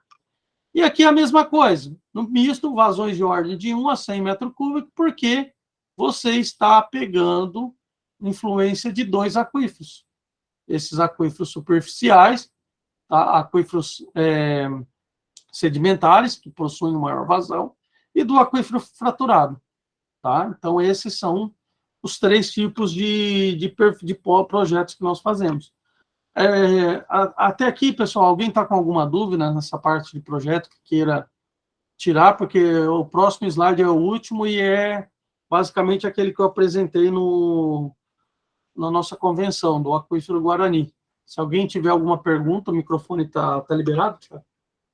E aqui a mesma coisa, no misto, vazões de ordem de 1 a 100 metros cúbicos, porque você está pegando influência de 2 aquíferos. Esses aquíferos superficiais, tá? Aquíferos sedimentares, que possuem maior vazão, e do aquífero fraturado, tá? Então, esses são os 3 tipos de projetos que nós fazemos. Até aqui, pessoal, alguém está com alguma dúvida nessa parte de projeto que queira tirar? Porque o próximo slide é o último e é basicamente aquele que eu apresentei no na nossa convenção do Aquífero Guarani. Se alguém tiver alguma pergunta, o microfone está liberado, Thiago?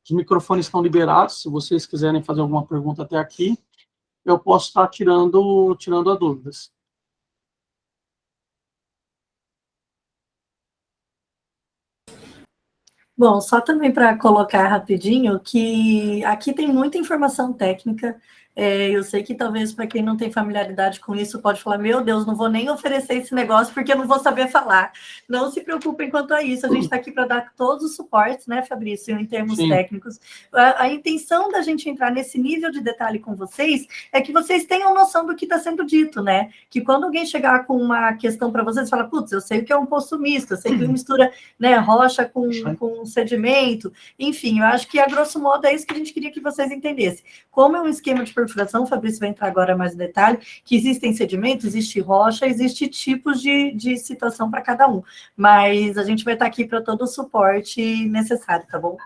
Os microfones estão liberados, se vocês quiserem fazer alguma pergunta até aqui, eu posso estar tirando a dúvidas. Bom, só também para colocar rapidinho que aqui tem muita informação técnica. Eu sei que talvez para quem não tem familiaridade com isso pode falar, meu Deus, não vou nem oferecer esse negócio porque eu não vou saber falar. Não se preocupem quanto a isso, a gente está aqui para dar todos os suportes, né, Fabrício, em termos técnicos. A intenção da gente entrar nesse nível de detalhe com vocês é que vocês tenham noção do que está sendo dito, né? Que quando alguém chegar com uma questão para vocês, fala, putz, eu sei o que é um poço misto, eu sei que mistura, né, rocha com sedimento, enfim, eu acho que a grosso modo é isso que a gente queria que vocês entendessem. Como é um esquema de perfuração, o Fabrício vai entrar agora mais em detalhe, que existem sedimentos, existe rocha, existe tipos de situação para cada um, mas a gente vai estar aqui para todo o suporte necessário, tá bom?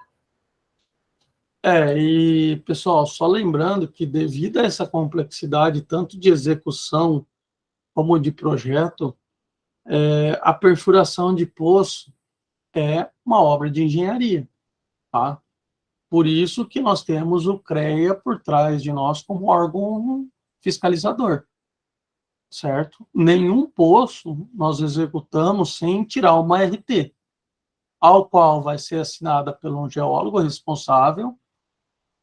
E, pessoal, só lembrando que devido a essa complexidade, tanto de execução como de projeto, a perfuração de poço é uma obra de engenharia, tá? Por isso que nós temos o CREA por trás de nós como órgão fiscalizador, certo? Nenhum poço nós executamos sem tirar uma RT, ao qual vai ser assinada pelo geólogo responsável,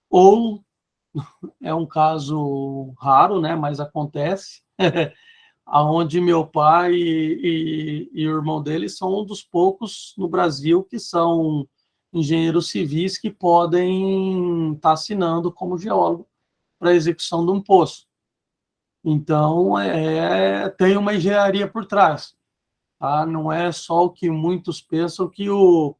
ou é um caso raro, né, mas acontece, aonde meu pai e o irmão dele são um dos poucos no Brasil que são engenheiros civis que podem estar assinando como geólogo para a execução de um poço. Então, tem uma engenharia por trás. Tá? Não é só o que muitos pensam que o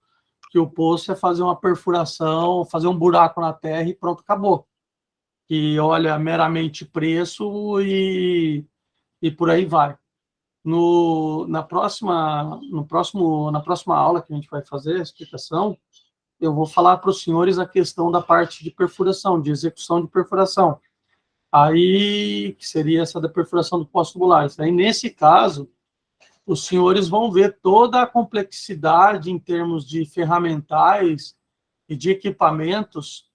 poço é fazer uma perfuração, fazer um buraco na terra e pronto, acabou. Que olha meramente preço e por aí vai. Na próxima aula que a gente vai fazer, a explicação, eu vou falar para os senhores a questão da parte de perfuração, de execução de perfuração. Aí, que seria essa da perfuração do poço tubular. Aí, nesse caso, os senhores vão ver toda a complexidade em termos de ferramentais e de equipamentos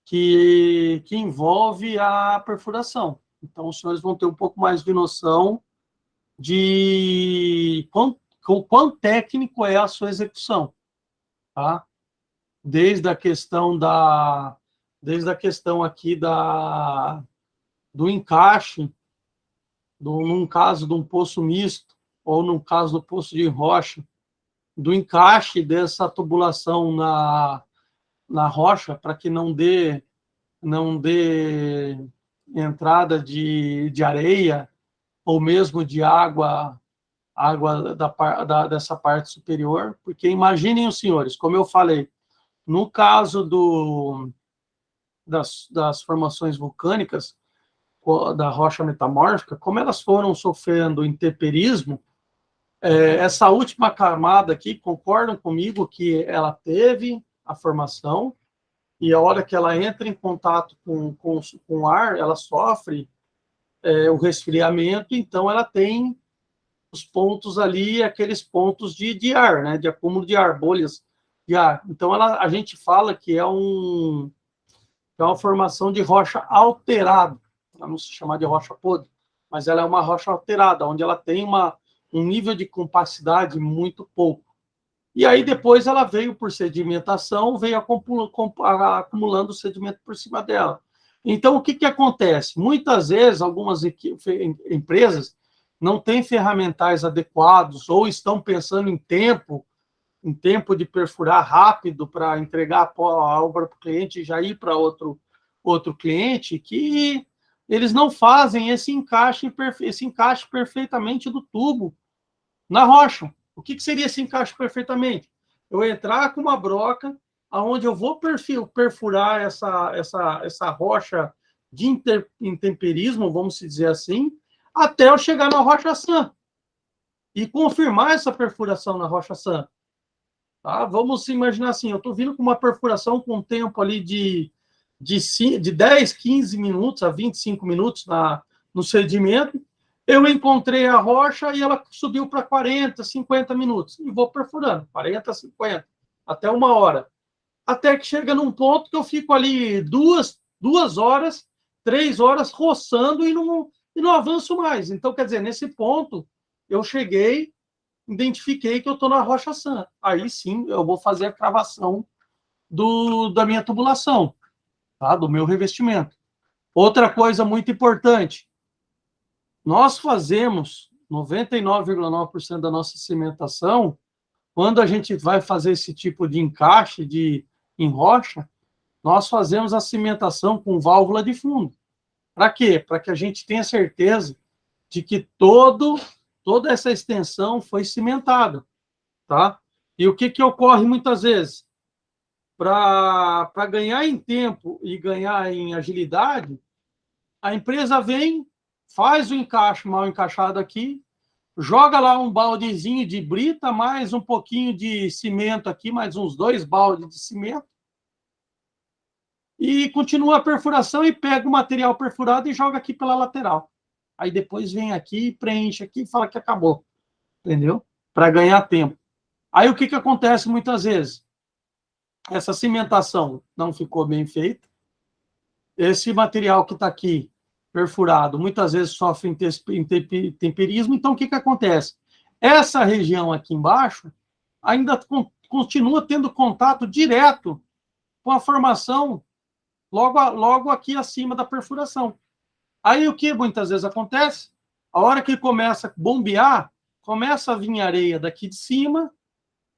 que envolve a perfuração. Então, os senhores vão ter um pouco mais de noção de quão técnico é a sua execução, tá? Desde a questão aqui do encaixe, num caso de um poço misto, ou num caso do poço de rocha, do encaixe dessa tubulação na rocha, para que não dê entrada de areia, ou mesmo de água dessa parte superior, porque imaginem os senhores, como eu falei, no caso das formações vulcânicas, da rocha metamórfica, como elas foram sofrendo intemperismo, essa última camada aqui, concordam comigo que ela teve a formação, e a hora que ela entra em contato com o ar, ela sofre o resfriamento, então ela tem os pontos ali, aqueles pontos de ar, né, de acúmulo de ar, bolhas de ar. Então, a gente fala que é uma formação de rocha alterada, para não se chamar de rocha podre, mas ela é uma rocha alterada, onde ela tem um nível de compacidade muito pouco. E aí, depois, ela veio por sedimentação, veio acumulando sedimento por cima dela. Então, o que acontece? Muitas vezes, algumas empresas não têm ferramentais adequados ou estão pensando em tempo de perfurar rápido para entregar a obra para o cliente e já ir para outro cliente, que eles não fazem esse encaixe perfeitamente do tubo na rocha. O que seria esse encaixe perfeitamente? Eu entrar com uma broca, aonde eu vou perfurar essa rocha de intemperismo, vamos dizer assim, até eu chegar na rocha sã e confirmar essa perfuração na rocha sã. Tá? Vamos imaginar assim, eu estou vindo com uma perfuração com um tempo ali de 10, 15 minutos a 25 minutos no sedimento, Eu encontrei a rocha e ela subiu para 40, 50 minutos. E vou perfurando, 40, 50, até 1 hora. Até que chega num ponto que eu fico ali 2 horas, 3 horas, roçando e não avanço mais. Então, quer dizer, nesse ponto, eu cheguei, identifiquei que eu estou na rocha sã. Aí sim, eu vou fazer a cravação da minha tubulação, tá? Do meu revestimento. Outra coisa muito importante, nós fazemos 99,9% da nossa cimentação, quando a gente vai fazer esse tipo de encaixe em rocha, nós fazemos a cimentação com válvula de fundo. Para quê? Para que a gente tenha certeza de que toda essa extensão foi cimentada, tá? E o que ocorre muitas vezes? Para ganhar em tempo e ganhar em agilidade, a empresa vem, faz o encaixe mal encaixado aqui, joga lá um baldezinho de brita, mais um pouquinho de cimento aqui, mais uns 2 baldes de cimento, e continua a perfuração e pega o material perfurado e joga aqui pela lateral. Aí depois vem aqui, preenche aqui e fala que acabou, entendeu? Para ganhar tempo. Aí o que acontece muitas vezes? Essa cimentação não ficou bem feita, esse material que está aqui perfurado muitas vezes sofre intemperismo, então o que acontece? Essa região aqui embaixo ainda continua tendo contato direto com a formação logo aqui acima da perfuração. Aí o que muitas vezes acontece? A hora que começa a bombear, começa a vir areia daqui de cima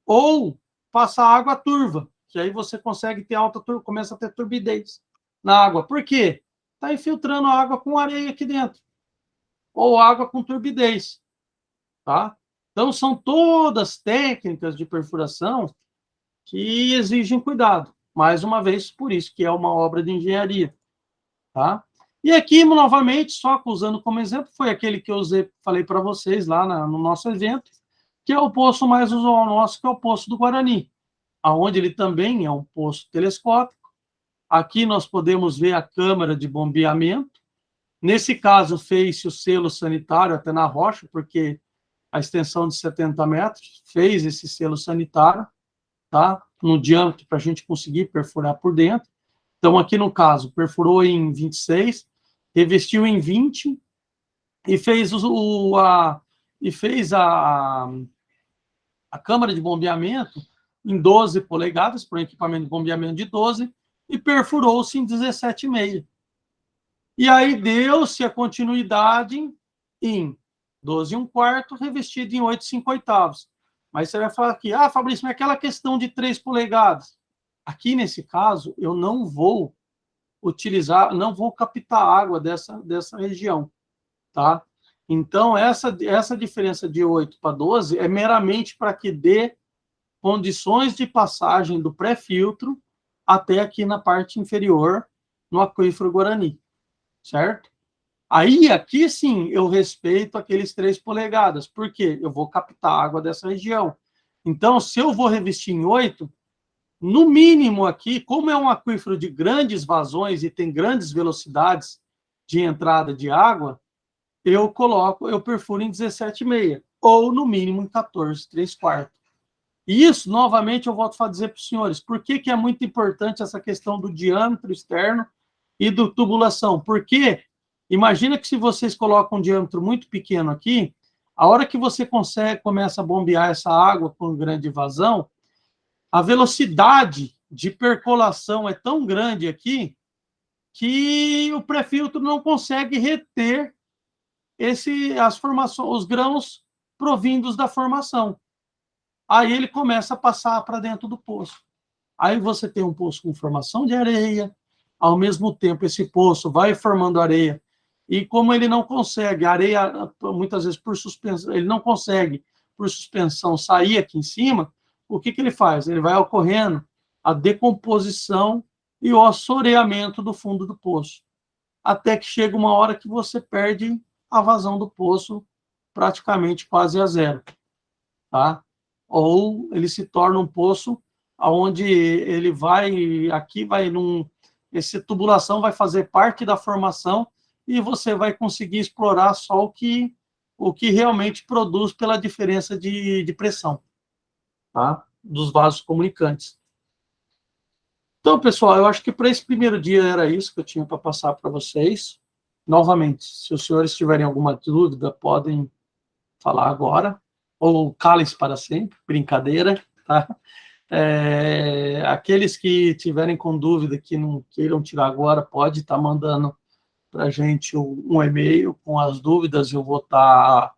ou passa água turva, que aí você consegue ter começa a ter turbidez na água. Por quê? Está infiltrando a água com areia aqui dentro. Ou água com turbidez. Tá? Então, são todas técnicas de perfuração que exigem cuidado. Mais uma vez, por isso que é uma obra de engenharia. Tá? E aqui, novamente, só usando como exemplo, foi aquele que eu falei para vocês lá no nosso evento, que é o poço mais usual nosso, que é o Poço do Guarani, onde ele também é um poço telescópico. Aqui nós podemos ver a câmara de bombeamento. Nesse caso, fez-se o selo sanitário até na rocha, porque a extensão de 70 metros fez esse selo sanitário, tá? No diâmetro, para a gente conseguir perfurar por dentro. Então, aqui no caso, perfurou em 26, revestiu em 20 e fez a câmara de bombeamento em 12 polegadas, para um equipamento de bombeamento de 12, e perfurou-se em 17,5. E aí deu-se a continuidade em 12,1/4, revestido em 8,5/8. Mas você vai falar aqui, Fabrício, mas aquela questão de 3 polegadas. Aqui, nesse caso, eu não vou utilizar, não vou captar água dessa região, tá? Então, essa diferença de 8 para 12 é meramente para que dê condições de passagem do pré-filtro até aqui na parte inferior, no aquífero Guarani, certo? Aí, aqui sim, eu respeito aqueles 3 polegadas, porque eu vou captar água dessa região. Então, se eu vou revestir em 8, no mínimo aqui, como é um aquífero de grandes vazões e tem grandes velocidades de entrada de água, eu perfuro em 17,5, ou no mínimo em 14,3/4. E isso, novamente, eu volto a dizer para os senhores, por que é muito importante essa questão do diâmetro externo e do tubulação? Porque imagina que se vocês colocam um diâmetro muito pequeno aqui, a hora que você começa a bombear essa água com grande vazão, a velocidade de percolação é tão grande aqui que o pré-filtro não consegue reter os grãos provindos da formação. Aí ele começa a passar para dentro do poço. Aí você tem um poço com formação de areia, ao mesmo tempo esse poço vai formando areia, e como ele não consegue, a areia, muitas vezes por suspensão, ele não consegue, por suspensão, sair aqui em cima, o que ele faz? Ele vai ocorrendo a decomposição e o assoreamento do fundo do poço, até que chega uma hora que você perde a vazão do poço praticamente quase a zero, tá? Ou ele se torna um poço onde ele essa tubulação vai fazer parte da formação e você vai conseguir explorar só o que o que realmente produz pela diferença de pressão, tá? Dos vasos comunicantes. Então, pessoal, eu acho que para esse primeiro dia era isso que eu tinha para passar para vocês. Novamente, se os senhores tiverem alguma dúvida, podem falar agora, ou calem-se para sempre, brincadeira, tá? Aqueles que tiverem com dúvida, que não queiram tirar agora, pode estar mandando para a gente um e-mail com as dúvidas, eu vou estar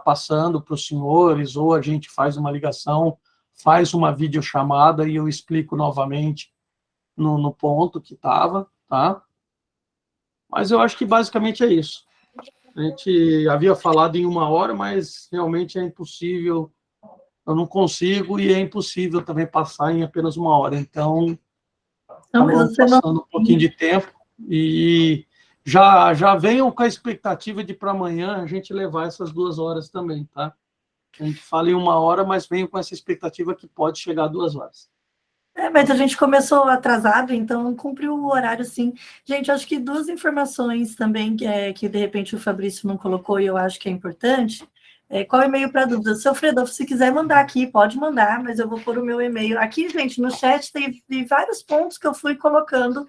passando para os senhores, ou a gente faz uma ligação, faz uma videochamada e eu explico novamente no ponto que estava, tá? Mas eu acho que basicamente é isso. A gente havia falado em 1 hora, mas realmente é impossível, eu não consigo, e é impossível também passar em apenas 1 hora. Então, estamos passando um pouquinho de tempo, e já venham com a expectativa de para amanhã a gente levar essas 2 horas também, tá? A gente fala em 1 hora, mas venham com essa expectativa que pode chegar a 2 horas. Mas a gente começou atrasado, então cumpriu o horário, sim. Gente, acho que 2 informações também que de repente o Fabrício não colocou e eu acho que é importante. Qual é o e-mail para dúvida? Seu Fredo, se quiser mandar aqui, pode mandar, mas eu vou pôr o meu e-mail. Aqui, gente, no chat tem vários pontos que eu fui colocando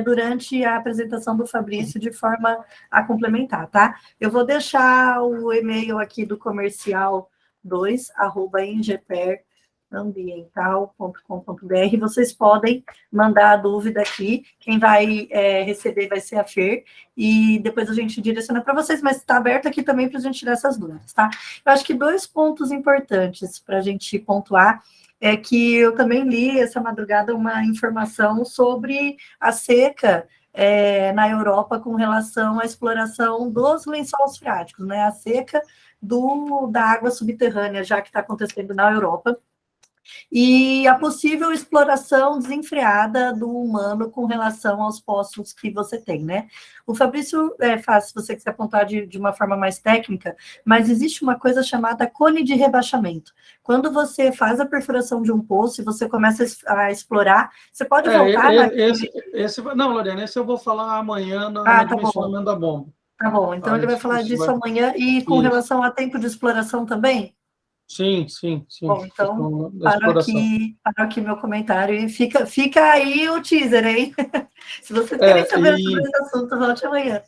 durante a apresentação do Fabrício de forma a complementar, tá? Eu vou deixar o e-mail aqui do comercial2@ingper.ambiental.com.br. Vocês podem mandar a dúvida aqui. Quem vai receber vai ser a Fer, e depois a gente direciona para vocês, mas está aberto aqui também para a gente tirar essas dúvidas, tá? Eu acho que 2 pontos importantes para a gente pontuar é que eu também li essa madrugada uma informação sobre a seca na Europa com relação à exploração dos lençóis freáticos, né? A seca da água subterrânea, já que está acontecendo na Europa, e a possível exploração desenfreada do humano com relação aos poços que você tem, né? O Fabrício faz, se você quiser apontar de uma forma mais técnica, mas existe uma coisa chamada cone de rebaixamento. Quando você faz a perfuração de um poço e você começa a explorar, você pode voltar... Não, Lorena, esse eu vou falar amanhã no dimensionamento da bomba. Tá bom, então ele vai falar disso amanhã, e com relação a tempo de exploração também? Sim. Bom, então, paro aqui meu comentário, e fica aí o teaser, hein? Se vocês querem saber sobre esse assunto, volte amanhã.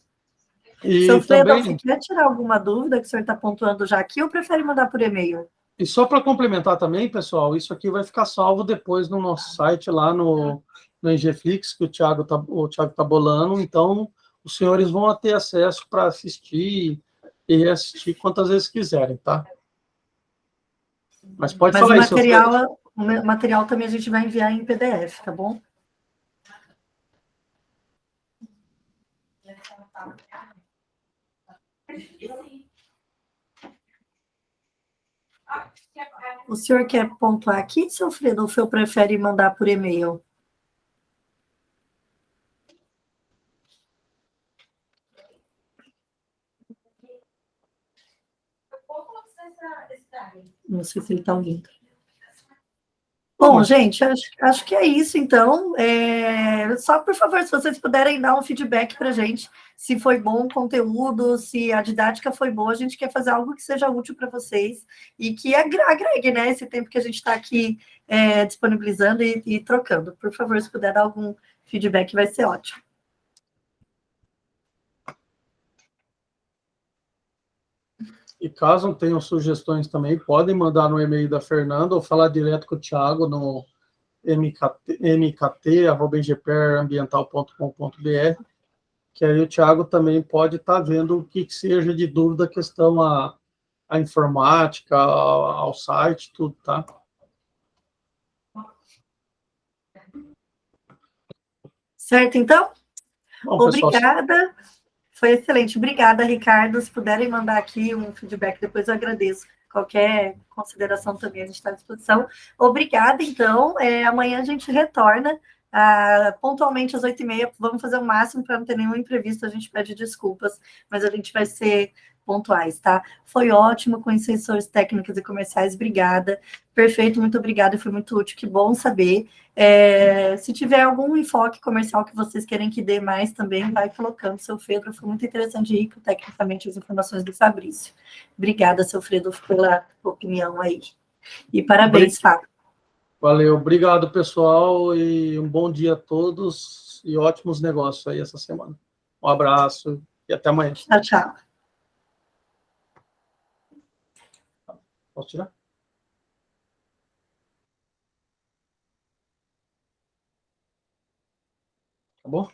Seu Fredo, você quer tirar alguma dúvida que o senhor está pontuando já aqui, ou prefere mandar por e-mail? E só para complementar também, pessoal, isso aqui vai ficar salvo depois no nosso site, lá no NGFlix, que o Thiago tá bolando, então os senhores vão ter acesso para assistir e reassistir quantas vezes quiserem, tá? Mas pode falar isso. O material também a gente vai enviar em PDF, tá bom? O senhor quer pontuar aqui, seu Fredo, ou o senhor prefere mandar por e-mail? Não sei se ele está ouvindo. Bom, gente, acho que é isso, então. Só, por favor, se vocês puderem dar um feedback para a gente, se foi bom o conteúdo, se a didática foi boa, a gente quer fazer algo que seja útil para vocês e que agregue, né, esse tempo que a gente está aqui disponibilizando e trocando. Por favor, se puder dar algum feedback, vai ser ótimo. E caso tenham sugestões também, podem mandar no e-mail da Fernanda ou falar direto com o Thiago no mkt@ingperambiental.com.br, que aí o Thiago também pode estar vendo o que seja de dúvida questão à informática, ao site, tudo, tá? Certo, então? Bom, obrigada. Pessoal, foi excelente. Obrigada, Ricardo. Se puderem mandar aqui um feedback, depois eu agradeço. Qualquer consideração também a gente está à disposição. Obrigada, então. Amanhã a gente retorna pontualmente às 8h30. Vamos fazer o máximo para não ter nenhum imprevisto. A gente pede desculpas, mas a gente vai ser pontuais, tá? Foi ótimo conhecer suas técnicas e comerciais, obrigada. Perfeito, muito obrigada, foi muito útil, que bom saber. Se tiver algum enfoque comercial que vocês querem que dê mais também, vai colocando, seu Fredo, foi muito interessante e rico tecnicamente as informações do Fabrício. Obrigada, seu Fredo, pela opinião aí. E parabéns, Fábio. Valeu, obrigado, pessoal, e um bom dia a todos e ótimos negócios aí essa semana. Um abraço e até amanhã. Tchau, tchau. Posso tirar? Acabou?